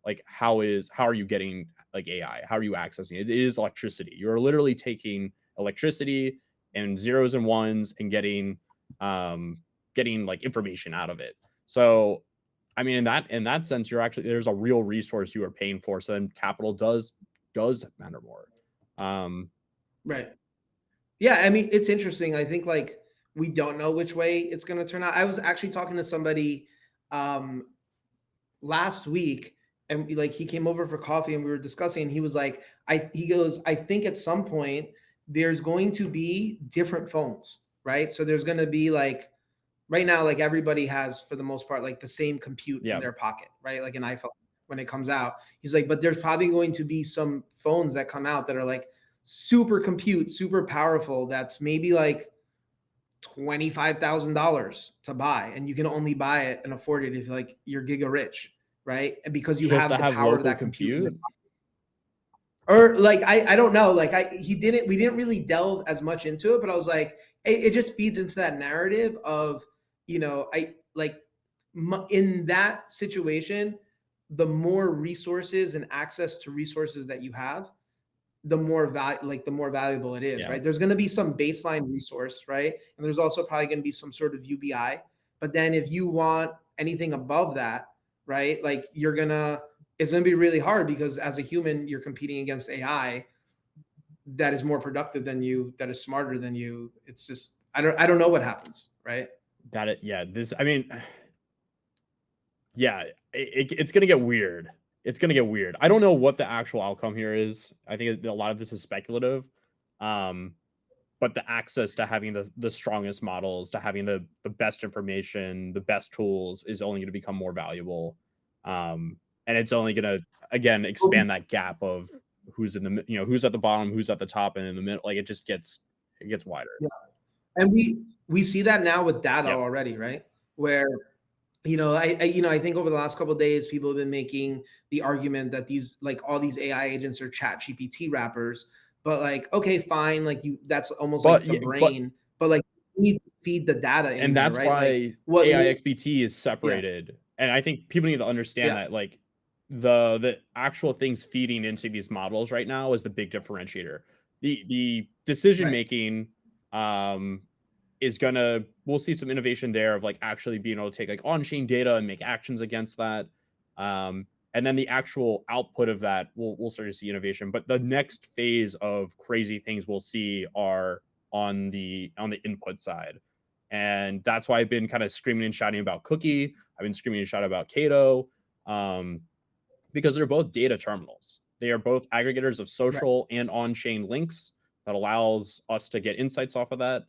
like how are you getting like AI? How are you accessing it? It is electricity. You're literally taking electricity and zeros and ones and um getting like information out of it. So I mean, in that sense, there's a real resource you are paying for. So then capital does matter more. Um, Right. Yeah, I mean, it's interesting. I think like we don't know which way it's going to turn out. I was actually talking to somebody um last week, and like he came over for coffee and we were discussing, and he was like, he goes, I think at some point there's going to be different phones, right? So there's going to be like right now, like everybody has for the most part like the same compute in yeah, their pocket, right? Like an iPhone when it comes out. He's like, but there's probably going to be some phones that come out that are like super compute, super powerful, that's maybe like $25,000 to buy, and you can only buy it and afford it if like you're giga rich, right? And because you just have to the have power of local that compute in the, compute. or like I don't know, like we didn't really delve as much into it, but I was like, it just feeds into that narrative of I like in that situation, the more resources and access to resources that you have, the more the more valuable it is, Yeah. right? There's going to be some baseline resource, right? And there's also probably going to be some sort of UBI. But then if you want anything above that, right, like it's going to be really hard because as a human, you're competing against AI that is more productive than you, that is smarter than you. It's just, I don't know what happens, right? Got it. Yeah. I mean, yeah, it's going to get weird. It's going to get weird. I don't know what the actual outcome here is. I think a lot of this is speculative. Um, but the access to having the strongest models, to having the best information, the best tools is only going to become more valuable. And it's only going to, again, expand that gap of who's in the, who's at the bottom, who's at the top, and in the middle. Like it gets wider. Yeah. And we see that now with data Yep. already, right? Where I think over the last couple of days, people have been making the argument that all these AI agents are Chat GPT wrappers. But like, okay, fine, like that's almost like the brain. But like, you need to feed the data in and there, that's right? why Like, what AI XBT is separated. And I think people need to understand that, like, the actual things feeding into these models right now is the big differentiator. The decision making we'll see some innovation there of like actually being able to take like on-chain data and make actions against that. And then the actual output of that, we'll start to see innovation. But the next phase of crazy things we'll see are on the input side. And that's why I've been kind of screaming and shouting about Cookie. I've been screaming and shouting about Cato, because they're both data terminals. They are both aggregators of social and on-chain links that allows us to get insights off of that.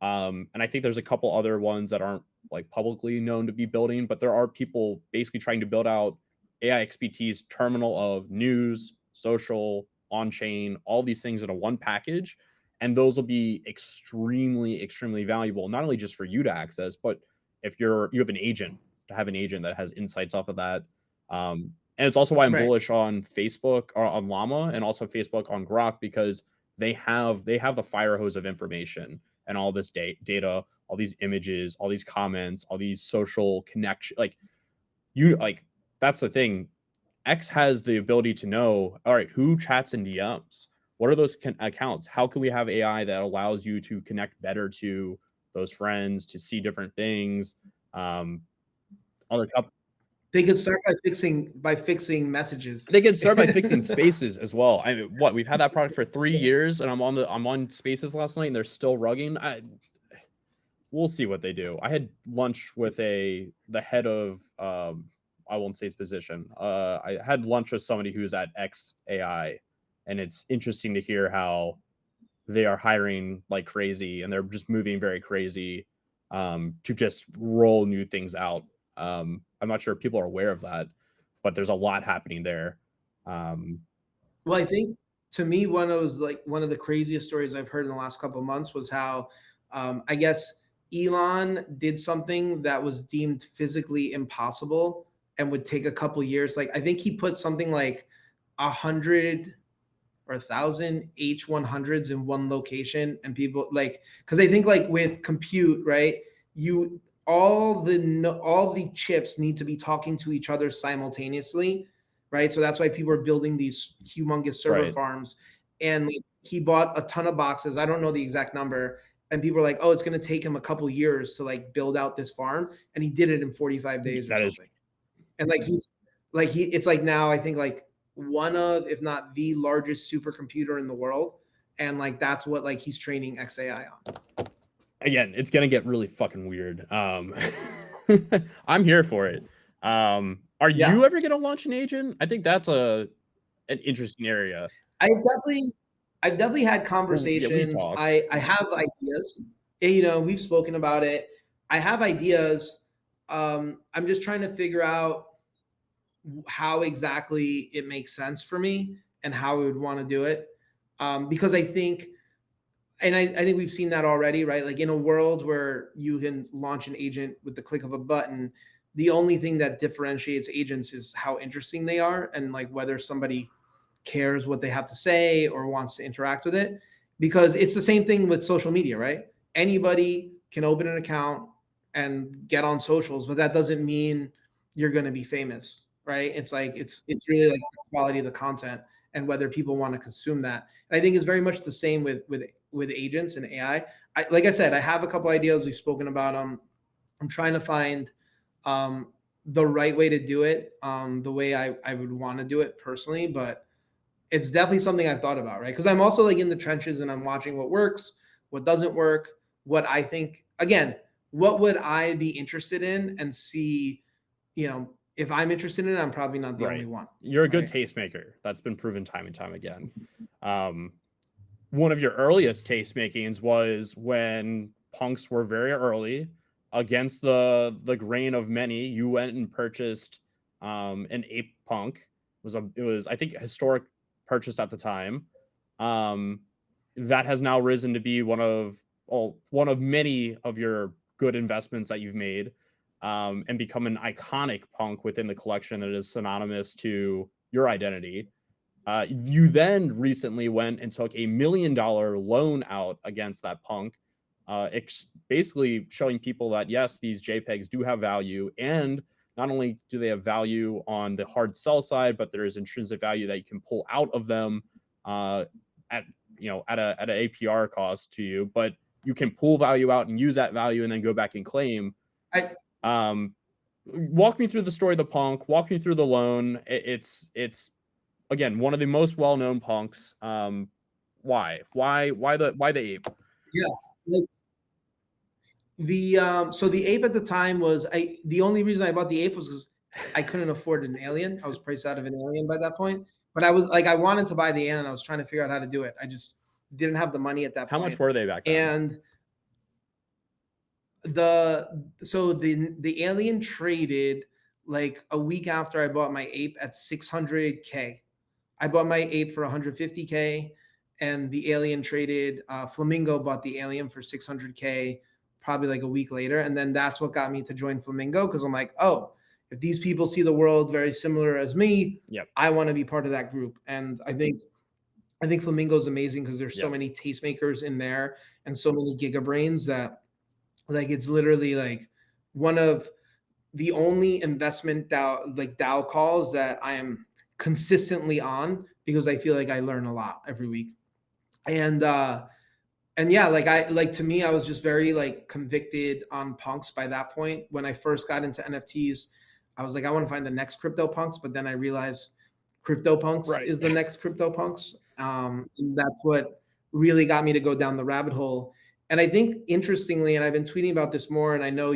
And I think there's a couple other ones that aren't like publicly known to be building, but there are people basically trying to build out AI XPT's terminal of news, social, on-chain, all these things in a one package. And those will be extremely, extremely valuable, not only just for you to access, but if you have an agent, to have an agent that has insights off of that. And it's also why I'm bullish on Facebook or on Llama, and also Facebook on Grok, because they have the fire hose of information and all this data, all these images, all these comments, all these social connection. That's the thing. X has the ability to know, all right, who chats in DMs? What are those accounts? How can we have AI that allows you to connect better to those friends, to see different things? They could start by fixing messages. They could start by fixing spaces as well. I mean, we've had that product for 3 years, and I'm on Spaces last night, and they're still rugging. We'll see what they do. I had lunch with the head of I won't say his position. I had lunch with somebody who's at XAI, and it's interesting to hear how they are hiring like crazy, and they're just moving very crazy to just roll new things out. I'm not sure if people are aware of that, but there's a lot happening there. Well, I think to me, one of the craziest stories I've heard in the last couple of months was how I guess Elon did something that was deemed physically impossible and would take a couple of years. Like I think he put something like 100 or 1,000 H100s in one location, and people because I think like with compute, right? All the chips need to be talking to each other simultaneously, right? So that's why people are building these humongous server farms. And he bought a ton of boxes. I don't know the exact number. And people are like, oh, it's going to take him a couple years to like build out this farm. And he did it in 45 days or something. And it's like now I think like one of, if not the largest supercomputer in the world. And like, that's what like he's training XAI on. Again, it's going to get really fucking weird. I'm here for it. Are you ever going to launch an agent? I think that's an interesting area. I've definitely had conversations. I have ideas. We've spoken about it. I have ideas. I'm just trying to figure out how exactly it makes sense for me and how we would want to do it. Because I think, and I think we've seen that already, right? Like in a world where you can launch an agent with the click of a button, the only thing that differentiates agents is how interesting they are and like whether somebody cares what they have to say or wants to interact with it. Because it's the same thing with social media, right? Anybody can open an account and get on socials, but that doesn't mean you're going to be famous, right? It's like it's really like the quality of the content and whether people want to consume that. And I think it's very much the same with agents and AI. Like I said, I have a couple ideas. We've spoken about them. I'm trying to find the right way to do it, the way I would want to do it personally, but it's definitely something I've thought about, right? Because I'm also like in the trenches and I'm watching what works, what doesn't work, what I think, again, what would I be interested in and see, if I'm interested in it, I'm probably not the Right. only one. You're a good right? tastemaker. That's been proven time and time again. One of your earliest tastemakings was when punks were very early. Against the grain of many, you went and purchased an ape punk. It was I think a historic purchase at the time. That has now risen to be one of many of your good investments that you've made, and become an iconic punk within the collection that is synonymous to your identity. You then recently went and took $1 million loan out against that punk, basically showing people that yes, these JPEGs do have value, and not only do they have value on the hard sell side, but there is intrinsic value that you can pull out of them at an APR cost to you, but you can pull value out and use that value and then go back and claim. Walk me through the story of the punk. Walk me through the loan. It's again one of the most well-known punks. Why the ape? Yeah, like so the ape at the time was the only reason I bought the ape was because I couldn't afford an alien. I was priced out of an alien by that point. But I was like, I wanted to buy the alien. I was trying to figure out how to do it. I just didn't have the money at that How point. much were they back then? And the alien traded like a week after I bought my ape at 600K. I bought my ape for 150K, and the alien traded. Flamingo bought the alien for 600K, probably like a week later, and then that's what got me to join Flamingo, because I'm like, oh, if these people see the world very similar as me, Yep. I want to be part of that group. And I think Flamingo is amazing because there's so many tastemakers in there and so many gigabrains that like it's literally like one of the only investment DAO calls that I am consistently on, because I feel like I learn a lot every week. And yeah, to me, I was just very like convicted on punks by that point. When I first got into NFTs, I was like, I want to find the next CryptoPunks, but then I realized CryptoPunks is the next CryptoPunks. And that's what really got me to go down the rabbit hole. And I think interestingly, and I've been tweeting about this more, and I know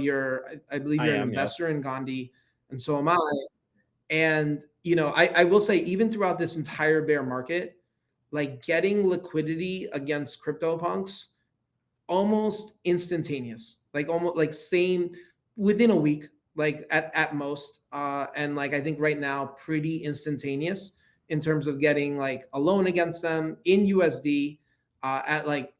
I believe you're an investor in Gandhi, and so am I. And, I will say, even throughout this entire bear market, like getting liquidity against CryptoPunks, almost instantaneous, like almost like same within a week, like at most. And like, I think right now, pretty instantaneous in terms of getting like a loan against them in USD at like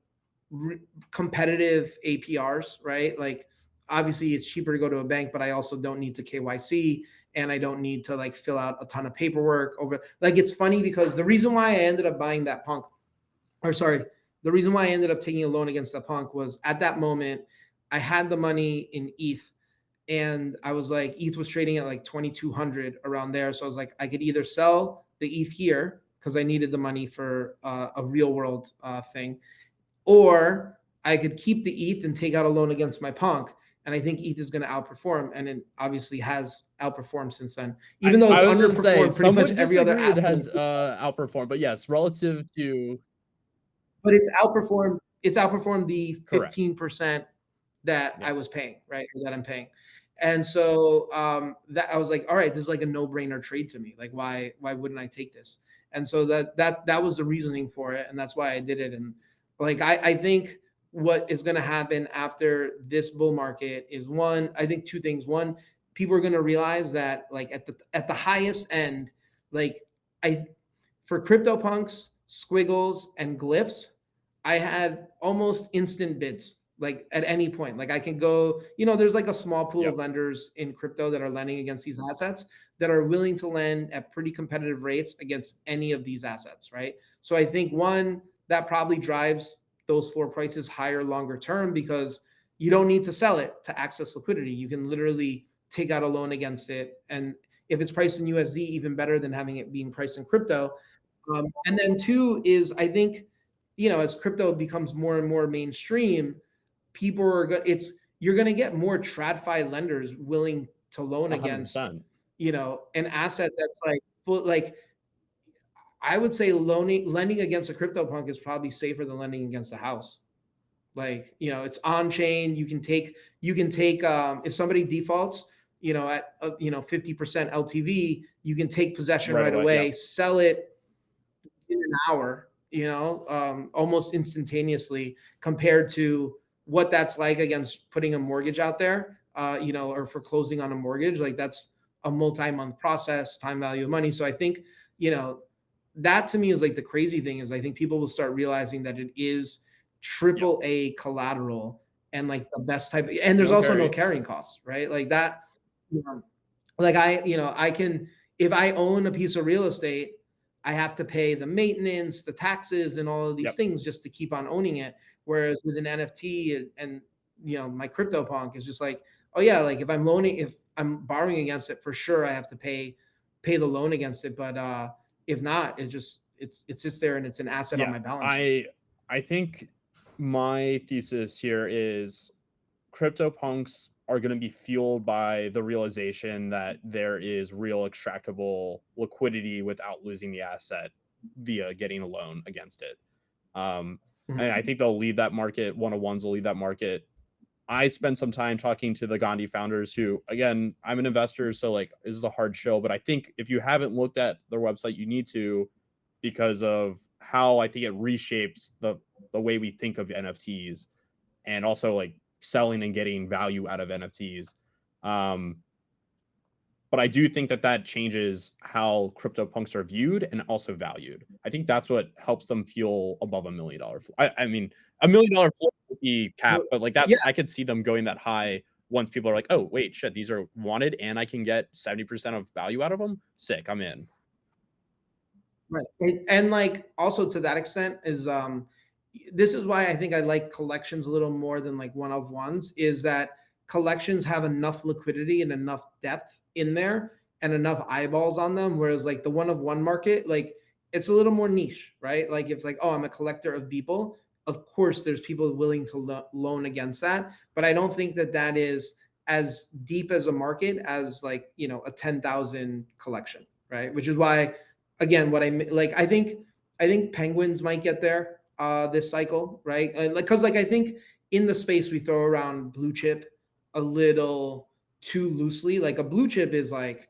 competitive APRs, right? Like obviously it's cheaper to go to a bank, but I also don't need to KYC, and I don't need to like fill out a ton of paperwork over. Like it's funny because the reason why I ended up buying that punk, the reason why I ended up taking a loan against the punk was at that moment I had the money in ETH, and I was like, ETH was trading at like 2,200 around there. So I was like, I could either sell the ETH here because I needed the money for a real world thing, or I could keep the ETH and take out a loan against my punk. And I think ETH is going to outperform, and it obviously has outperformed since then. Even though it's underperformed pretty much every other asset. Has outperformed, but yes, relative to. But it's outperformed. It's outperformed the 15% that I was paying, right? Or that I'm paying. And so that I was like, all right, this is like a no-brainer trade to me. Like, why wouldn't I take this? And so that was the reasoning for it, and that's why I did it. And like I think what is going to happen after this bull market is I think two things. One, people are going to realize that like at the highest end, like for CryptoPunks, Squiggles, and Glyphs, I had almost instant bids. Like at any point, like I can go, there's like a small pool of lenders in crypto that are lending against these assets that are willing to lend at pretty competitive rates against any of these assets, right? So I think one, that probably drives those floor prices higher longer term, because you don't need to sell it to access liquidity. You can literally take out a loan against it. And if it's priced in USD, even better than having it being priced in crypto. And then two is, I think, as crypto becomes more and more mainstream, people are you're going to get more TradFi lenders willing to loan against, 100%. an asset that's like full, like I would say lending against a CryptoPunk is probably safer than lending against a house. Like, it's on chain. You can take if somebody defaults, at 50% LTV, you can take possession right away, Yep. sell it in an hour, almost instantaneously, compared to what that's like against putting a mortgage out there, or for closing on a mortgage. Like, that's a multi-month process, time value of money. So I think, that to me is like the crazy thing is I think people will start realizing that it is triple A collateral and like the best type. And there's also no carrying costs, right? Like that, like I can, if I own a piece of real estate, I have to pay the maintenance, the taxes, and all of these things just to keep on owning it. Whereas with an NFT and my CryptoPunk is just like, oh yeah, like if I'm borrowing against it, for sure I have to pay the loan against it. But if not, it sits there and it's an asset on my balance sheet. I think my thesis here is CryptoPunks are going to be fueled by the realization that there is real extractable liquidity without losing the asset via getting a loan against it. And I think they'll lead that market. One-on-ones will lead that market. I spent some time talking to the Gandhi founders who, again, I'm an investor, so like this is a hard show, but I think if you haven't looked at their website, you need to, because of how I think it reshapes the way we think of NFTs and also like selling and getting value out of NFTs. But I do think that changes how CryptoPunks are viewed and also valued. I think that's what helps them fuel above $1 million. I mean, $1 million floor would be capped, but like that's, I could see them going that high once people are like, oh, wait, shit, these are wanted and I can get 70% of value out of them. Sick, I'm in. Right. And like also to that extent is this is why I think I like collections a little more than like one of ones, is that collections have enough liquidity and enough depth in there and enough eyeballs on them. Whereas like the one of one market, like it's a little more niche, right? Like it's like, oh, I'm a collector of people. Of course, there's people willing to loan against that, but I don't think that is as deep as a market as like, a 10,000 collection, right? Which is why, again, what I like, I think penguins might get there this cycle, right? Because like I think in the space we throw around blue chip a little too loosely. Like a blue chip is like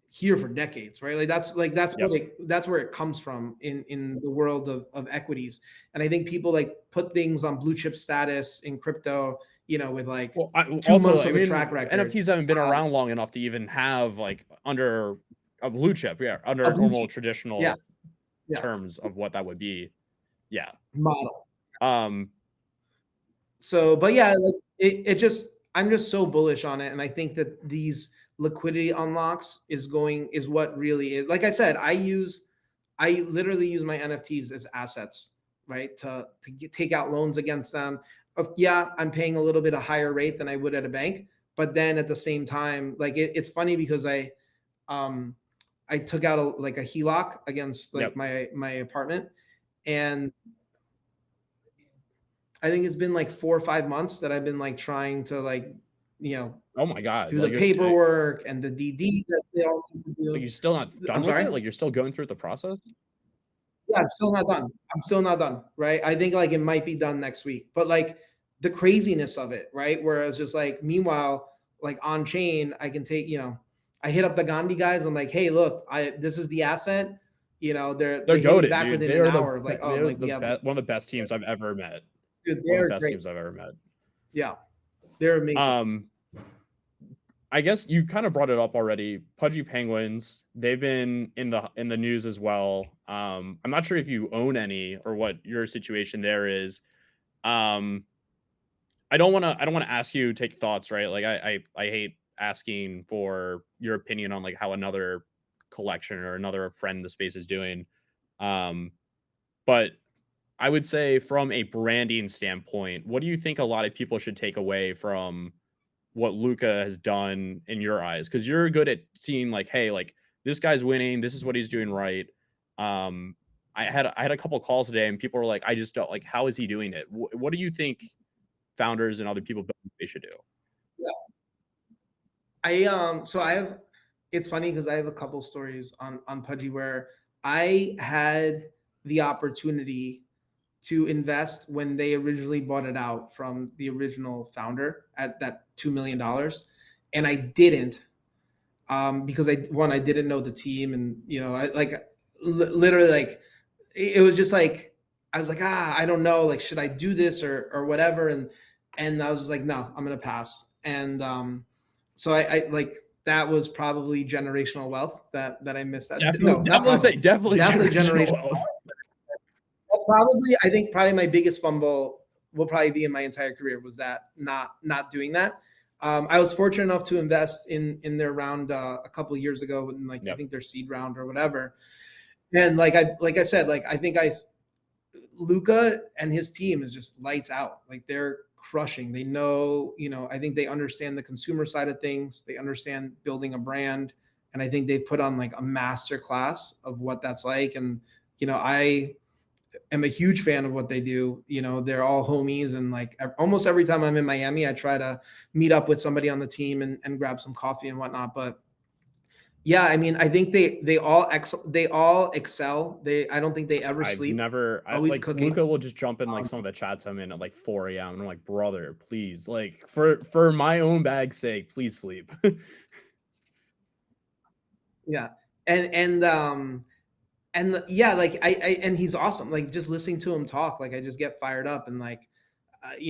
here for decades, right? That's where it comes from in the world of equities. And I think people like put things on blue chip status in crypto, with like 2 months of a track record. NFTs haven't been around long enough to even have like under a blue chip, under normal traditional terms of what that would be. Model. So, but yeah, like I'm just so bullish on it. And I think that these liquidity unlocks is what really is. Like I said, I literally use my NFTs as assets, right? To take out loans against them. I'm paying a little bit of higher rate than I would at a bank. But then at the same time, like it's funny because I took out a HELOC against like my apartment, and I think it's been like 4 or 5 months that I've been like trying to like, oh my God, through the paperwork and the DD that they all need to do. Like you're still not done with it? Like you're still going through the process? Yeah, I'm still not done. Right. I think like it might be done next week, but like the craziness of it, right? Whereas just like, meanwhile, like on chain, I can take, I hit up the Gandhi guys. I'm like, hey, look, this is the asset. They goated, back dude. within an hour of like, one of the best teams I've ever met. Dude, they're best great. teams I've ever met. Yeah, they're amazing. I guess you kind of brought it up already. Pudgy Penguins, they've been in the news as well. I'm not sure if you own any or what your situation there is. I don't want to ask you take thoughts, right? Like I hate asking for your opinion on like how another collection or another friend in the space is doing. But I would say from a branding standpoint, what do you think a lot of people should take away from what Luca has done in your eyes? Because you're good at seeing like, hey, like this guy's winning, this is what he's doing right. Um, I had a couple calls today, and people were like, I just don't like, how is he doing it? What do you think founders and other people they should do? Yeah. So I have, it's funny because I have a couple stories on Pudgy where I had the opportunity to invest when they originally bought it out from the original founder at that $2 million, and I didn't, because I didn't know the team, and I like literally like it was just like I was like, I don't know, like should I do this or whatever, and I was just like, no, I'm gonna pass. And so I like that was probably generational wealth that I missed. That no, not probably. Definitely generational wealth. That's probably, I think probably my biggest fumble will probably be in my entire career was that not doing that. I was fortunate enough to invest in their round a couple of years ago, and like I think their seed round or whatever. And like I said, like I think Luca and his team is just lights out. Like they're crushing. They know, I think they understand the consumer side of things. They understand building a brand, and I think they put on like a master class of what that's like. And I am a huge fan of what they do. They're all homies, and like almost every time I'm in Miami, I try to meet up with somebody on the team and grab some coffee and whatnot. But yeah, I mean, I think they all excel. I don't think they ever sleep. Always like cooking. Luca will just jump in like some of the chats I'm in at like 4 a.m. and I'm like, brother, please, like for my own bag's sake, please sleep. Yeah. And yeah, like I and he's awesome. Like just listening to him talk, like I just get fired up. And like I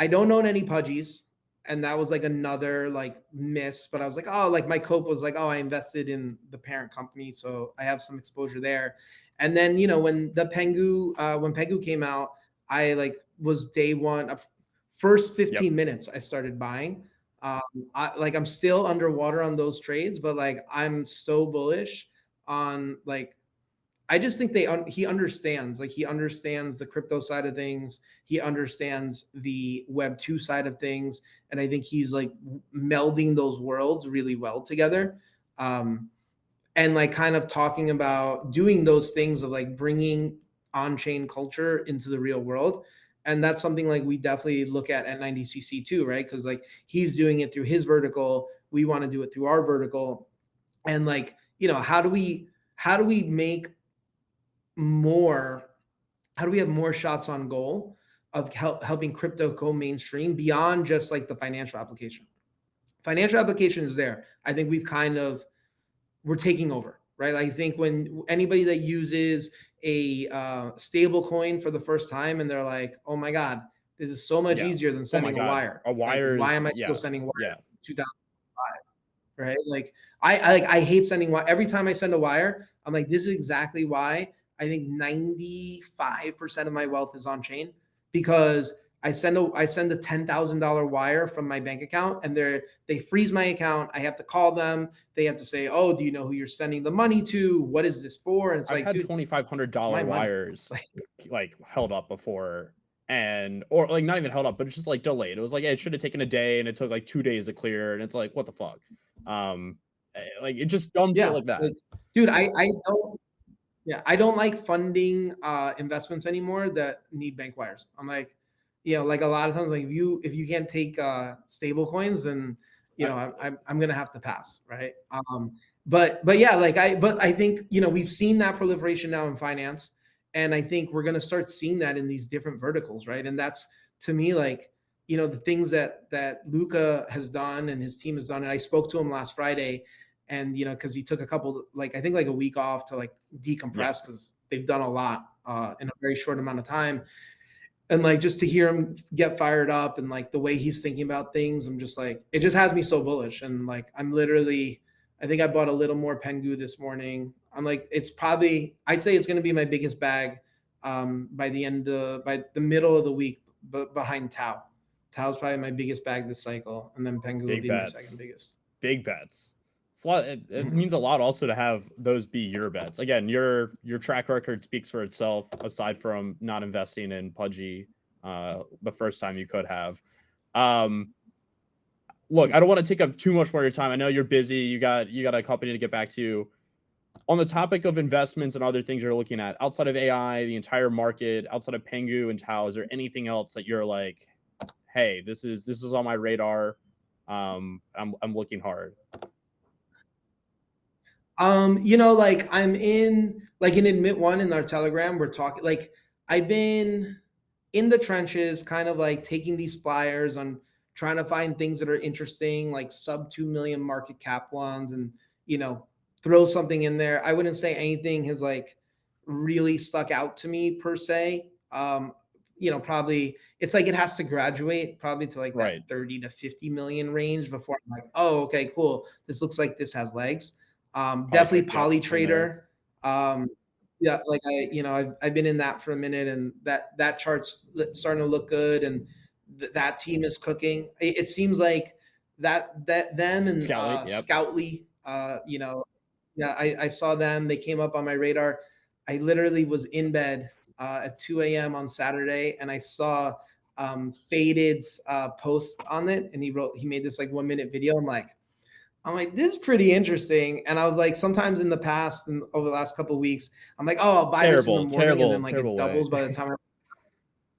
don't own any pudgies, and that was like another like miss. But I was like, oh, like my cope was like, oh, I invested in the parent company, so I have some exposure there. And then when Pengu came out, I like was day one of first 15 minutes I started buying. I'm still underwater on those trades, but like I'm so bullish on like I just think he understands, like he understands the crypto side of things. He understands the web 2 side of things, and I think he's like melding those worlds really well together. And like kind of talking about doing those things of like bringing on-chain culture into the real world. And that's something like we definitely look at 90cc too, right? Because like he's doing it through his vertical, we want to do it through our vertical. And like how do we make more, how do we have more shots on goal of helping crypto go mainstream beyond just like the financial application? Financial application is there. I think we're taking over, right? I think when anybody that uses a stable coin for the first time and they're like, oh my God, this is so much easier than sending a wire. A wire like, why am I still sending wire? 2005, right? Like I hate sending wire. Every time I send a wire, I'm like, this is exactly why I think 95% of my wealth is on chain, because I send a $10,000 wire from my bank account, and they freeze my account. I have to call them. They have to say, "Oh, do you know who you're sending the money to? What is this for?" And it's I've like, had $2,500 wires like held up before, or like not even held up, but it's just like delayed. It was like, it should have taken a day, and it took like 2 days to clear, and it's like, what the fuck? Like it just dumb shit like that. Like, dude, I don't like funding investments anymore that need bank wires. I'm like, like a lot of times, like if you can't take stable coins, then I'm gonna have to pass, right? But yeah, but I think we've seen that proliferation now in finance, and I think we're gonna start seeing that in these different verticals, right? And that's, to me, like the things that Luca has done and his team has done. And I spoke to him last Friday, and because he took I think like a week off to like decompress, because they've done a lot in a very short amount of time. And like just to hear him get fired up and like the way he's thinking about things, I'm just like, it just has me so bullish. And like I'm literally, I think I bought a little more Pengu this morning. I'm like, I'd say it's going to be my biggest bag by the middle of the week, but behind Tau. Tau's probably my biggest bag this cycle, and then Pengu will be my second biggest. Big bets. It's a lot. It means a lot also to have those be your bets. Again, your track record speaks for itself. Aside from not investing in Pudgy the first time you could have. Look, I don't want to take up too much more of your time. I know you're busy. You got a company to get back to. On the topic of investments and other things you're looking at outside of AI, the entire market, outside of Pengu and Tau, is there anything else that you're like, hey, this is on my radar? I'm looking hard. Like I'm in Admit One in our Telegram. We're talking like I've been in the trenches, kind of like taking these flyers on trying to find things that are interesting, like sub 2 million market cap ones, and throw something in there. I wouldn't say anything has like really stuck out to me per se. Probably it's like it has to graduate probably to like Right. that 30 to 50 million range before I'm like, oh, okay, cool. This looks like this has legs. Definitely Polytrader. Yeah, like I've been in that for a minute, and that chart's starting to look good, and that team is cooking. It seems like that them and Scoutly, yeah, I saw them. They came up on my radar. I literally was in bed at 2 a.m. on Saturday, and I saw Faded's post on it, and he made this like 1 minute video. I'm like, this is pretty interesting. And I was like, sometimes in the past and over the last couple of weeks, I'm like, oh, I'll buy this in the morning, and then like it doubles by the time.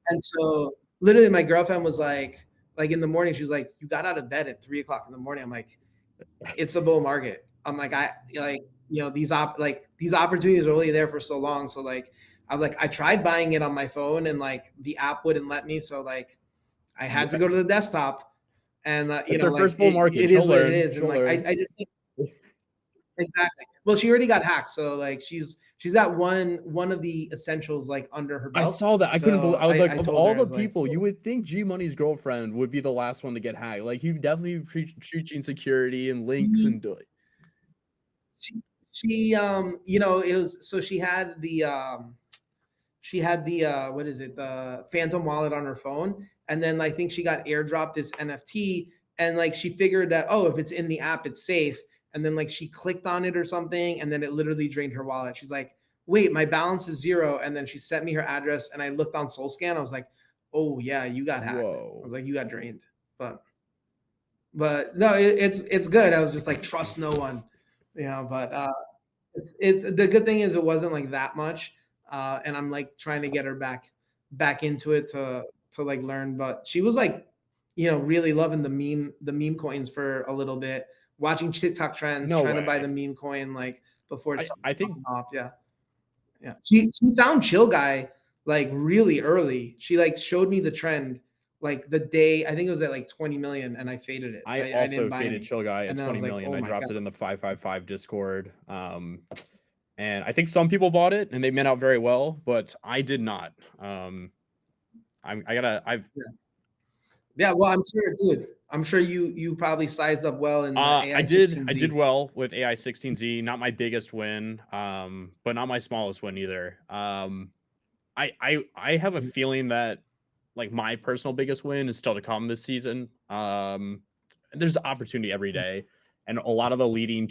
And so literally my girlfriend was like in the morning, she was like, you got out of bed at 3 o'clock in the morning. I'm like, it's a bull market. I'm like, these opportunities are only there for so long. So like, I tried buying it on my phone, and like the app wouldn't let me. So like I had to go to the desktop. And it's her first bull market. It is what it is. And like I just think exactly. Well, she already got hacked, so like she's got one of the essentials like under her belt. I saw that. I couldn't believe. I was like, of all the people, you would think Gmoney's girlfriend would be the last one to get hacked. Like he'd definitely be preaching security and links and do it. She it was so she had the what is it, the Phantom wallet on her phone, and then I think she got airdropped this NFT, and like she figured that, oh, if it's in the app it's safe, and then like she clicked on it or something, and then it literally drained her wallet. She's like, wait, my balance is 0, and then she sent me her address, and I looked on SoulScan. I was like, oh yeah, you got hacked. Whoa. I was like, you got drained. But no, it's good. I was just like, trust no one, but it's the good thing is it wasn't like that much. And I'm like trying to get her back into it to like learn. But she was like, really loving the meme coins for a little bit, watching TikTok trends, trying to buy the meme coin like before it's I think off. Yeah. She found Chill Guy like really early. She like showed me the trend like the day, I think it was at like 20 million, and I faded it. I also faded Chill Guy at 20 million. I dropped it in the 555 Discord. And I think some people bought it and they went out very well, but I did not. Yeah, well, I'm sure, dude. I'm sure you probably sized up well in the AI 16Z. I did well with AI 16Z. Not my biggest win, but not my smallest win either. I have a feeling that like my personal biggest win is still to come this season. There's opportunity every day, and a lot of the leading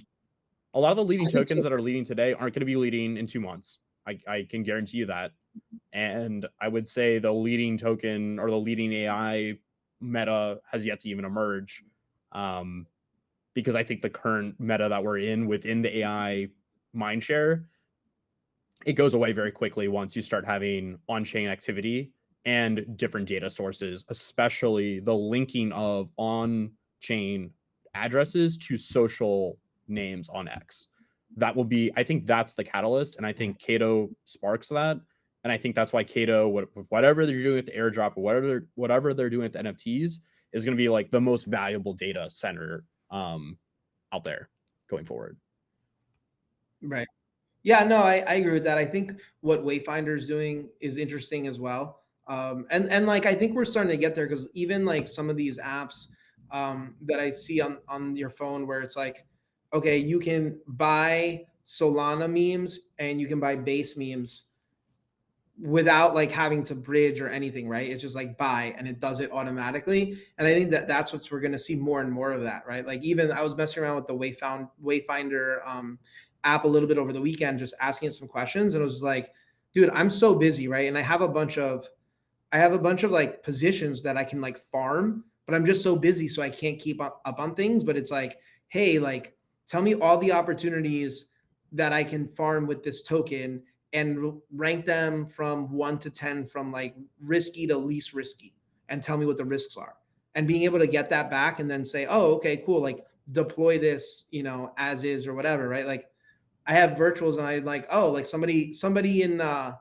tokens that are leading today aren't going to be leading in 2 months. I can guarantee you that. And I would say the leading token or the leading AI meta has yet to even emerge. Because I think the current meta that we're in within the AI mindshare, it goes away very quickly once you start having on-chain activity and different data sources, especially the linking of on-chain addresses to social names on X. That will be, I think that's the catalyst, and I think Cato sparks that, and I think that's why Cato, whatever they're doing at the airdrop or whatever they're doing at the NFTs, is going to be like the most valuable data center out there going forward. Right. Yeah, no, I agree with that. I think what Wayfinder is doing is interesting as well. And like I think we're starting to get there, because even like some of these apps that I see on your phone where it's like, okay, you can buy Solana memes and you can buy base memes without like having to bridge or anything, right? It's just like buy and it does it automatically. And I think that that's what we're going to see more and more of that, right? Like even I was messing around with the Wayfinder app a little bit over the weekend, just asking it some questions, and it was like, dude, I'm so busy, right? And I have a bunch of like positions that I can like farm, but I'm just so busy, so I can't keep up on things. But it's like, hey, like tell me all the opportunities that I can farm with this token and rank them from 1 to 10, from like risky to least risky, and tell me what the risks are. And being able to get that back and then say, oh, okay, cool, like deploy this, as is or whatever, right? Like I have virtuals and I like, oh, like somebody in the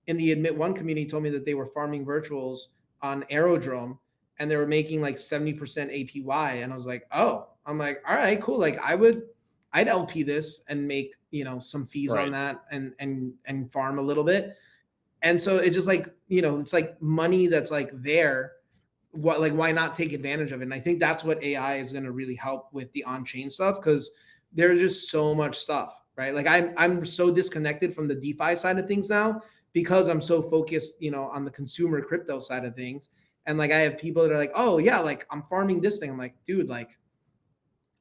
admit one community told me that they were farming virtuals on Aerodrome and they were making like 70% APY. And I was like, oh, I'm like, all right, cool. Like I'd LP this and make, some fees on that and farm a little bit. And so it's just like, it's like money that's like there. What, like, why not take advantage of it? And I think that's what AI is going to really help with the on-chain stuff, because there's just so much stuff, right? Like I'm so disconnected from the DeFi side of things now because I'm so focused, on the consumer crypto side of things. And like I have people that are like, oh yeah, like I'm farming this thing. I'm like, dude, like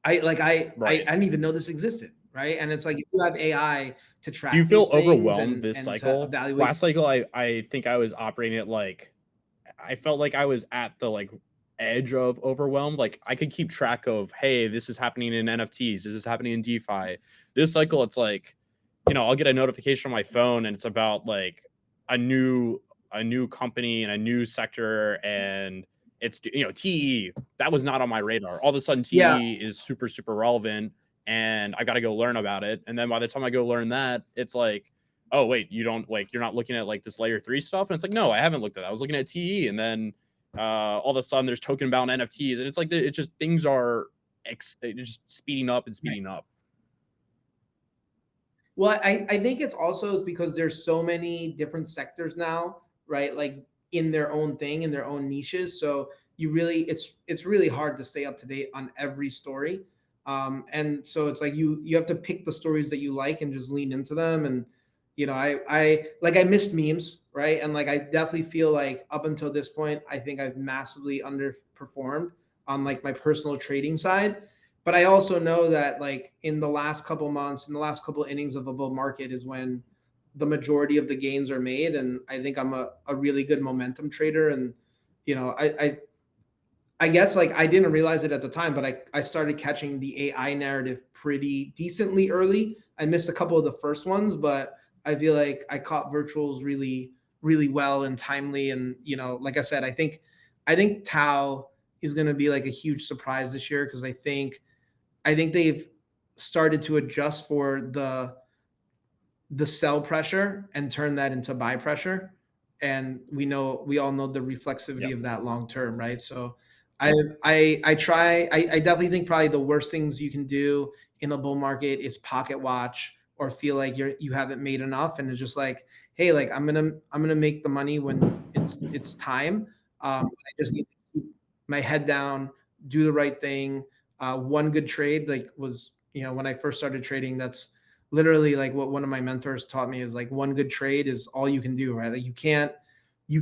I didn't even know this existed, right? And it's like if you have AI to track. Do you feel these things overwhelmed and, this and cycle? to evaluate. Last cycle, I think I was operating at like, I felt like I was at the like edge of overwhelmed. Like I could keep track of, hey, this is happening in NFTs, this is happening in DeFi. This cycle, it's like, I'll get a notification on my phone and it's about like a new company and a new sector, and it's TE that was not on my radar. All of a sudden, TE Yeah. is super relevant, and I got to go learn about it. And then by the time I go learn that, it's like, oh wait, you're not looking at like this layer 3 stuff, and it's like, no, I haven't looked at that. I was looking at TE, and then all of a sudden there's token bound NFTs, and it's like it's just things are just speeding up and speeding up. Well, I think it's also because there's so many different sectors now, right? Like in their own thing, in their own niches. So it's really hard to stay up to date on every story. And so it's like you have to pick the stories that you like and just lean into them. And I missed memes, right? And like I definitely feel like up until this point, I think I've massively underperformed on like my personal trading side. But I also know that like in the last couple months, in the last couple innings of a bull market is when the majority of the gains are made. And I think I'm a really good momentum trader. And, I guess like I didn't realize it at the time, but I started catching the AI narrative pretty decently early. I missed a couple of the first ones, but I feel like I caught virtuals really, really well and timely. And, like I said, I think Tau is going to be like a huge surprise this year, because I think they've started to adjust for the sell pressure and turn that into buy pressure. And we all know the reflexivity of that long term, right? So I definitely think probably the worst things you can do in a bull market is pocket watch or feel like you haven't made enough, and it's just like, hey, like I'm gonna make the money when it's time. I just need to keep my head down, do the right thing. One good trade like was, when I first started trading, that's literally like what one of my mentors taught me, is like one good trade is all you can do, right? Like you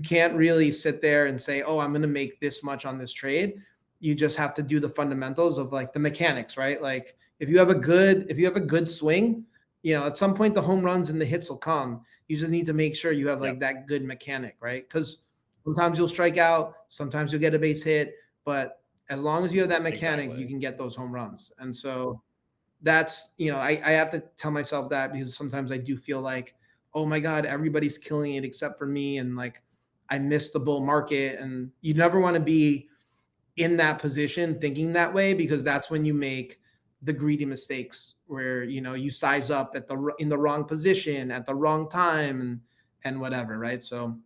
can't really sit there and say, oh, I'm going to make this much on this trade. You just have to do the fundamentals of like the mechanics, right? Like if you have a good swing, at some point the home runs and the hits will come. You just need to make sure you have like that good mechanic, right? Because sometimes you'll strike out, sometimes you'll get a base hit, but as long as you have that mechanic, you can get those home runs. And so that's, I have to tell myself that, because sometimes I do feel like, oh my God, everybody's killing it except for me. And like, I missed the bull market. And you never want to be in that position thinking that way, because that's when you make the greedy mistakes where, you size up in the wrong position at the wrong time and whatever. Right. So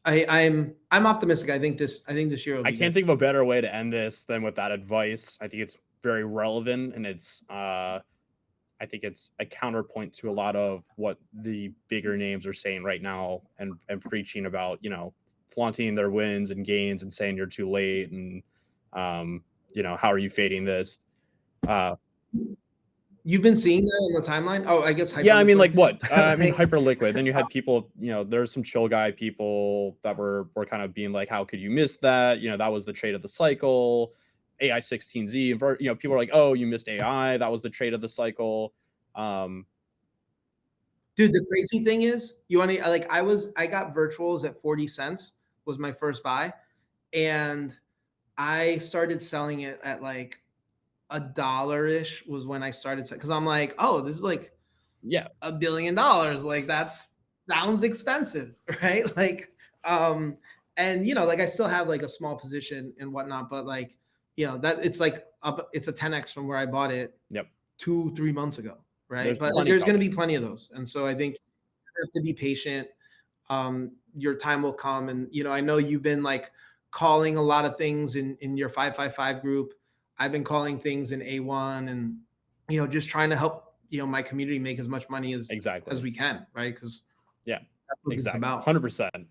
I'm optimistic. I think this year will be I can't think of a better way to end this than with that advice. I think it's very relevant, and it's I think it's a counterpoint to a lot of what the bigger names are saying right now, and preaching about, flaunting their wins and gains and saying you're too late, and how are you fading this? You've been seeing that on the timeline? Oh, I guess Yeah, I mean, like Hyperliquid. what? I mean, Like, Hyperliquid. Then you had people, there's some chill guy people that were kind of being like, how could you miss that? That was the trade of the cycle. AI 16Z, people are like, oh, you missed AI. That was the trade of the cycle. dude, the crazy thing is, you want to like I got virtuals at 40 cents was my first buy, and I started selling it at like $1 was when I started because I'm like, oh, this is like Yeah, $1 billion. Like that's sounds expensive, right? Like, and like I still have like a small position and whatnot, but like, that it's like up, it's a 10x from where I bought it. Yep. 2-3 months ago, right? There's But plenty there's going to coming. be plenty of those, and so I think you have to be patient. Your time will come, and I know you've been like calling a lot of things in your 555 group. I've been calling things in A1, and just trying to help my community make as much money as Exactly. we can, right? Because Yeah, that's what exactly. this is about. 100%.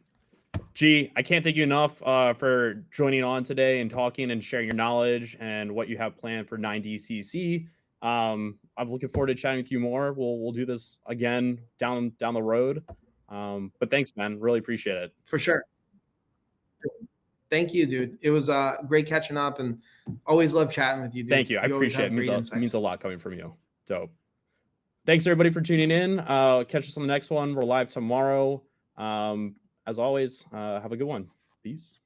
G, I can't thank you enough for joining on today and talking and sharing your knowledge and what you have planned for 9DCC. I'm looking forward to chatting with you more. We'll do this again down the road. But thanks, man. Really appreciate it. For sure. Thank you, dude. It was great catching up, and always love chatting with you, dude. Thank you. I appreciate it. It means a lot coming from you. Dope. Thanks everybody for tuning in. Catch us on the next one. We're live tomorrow. As always, have a good one. Peace.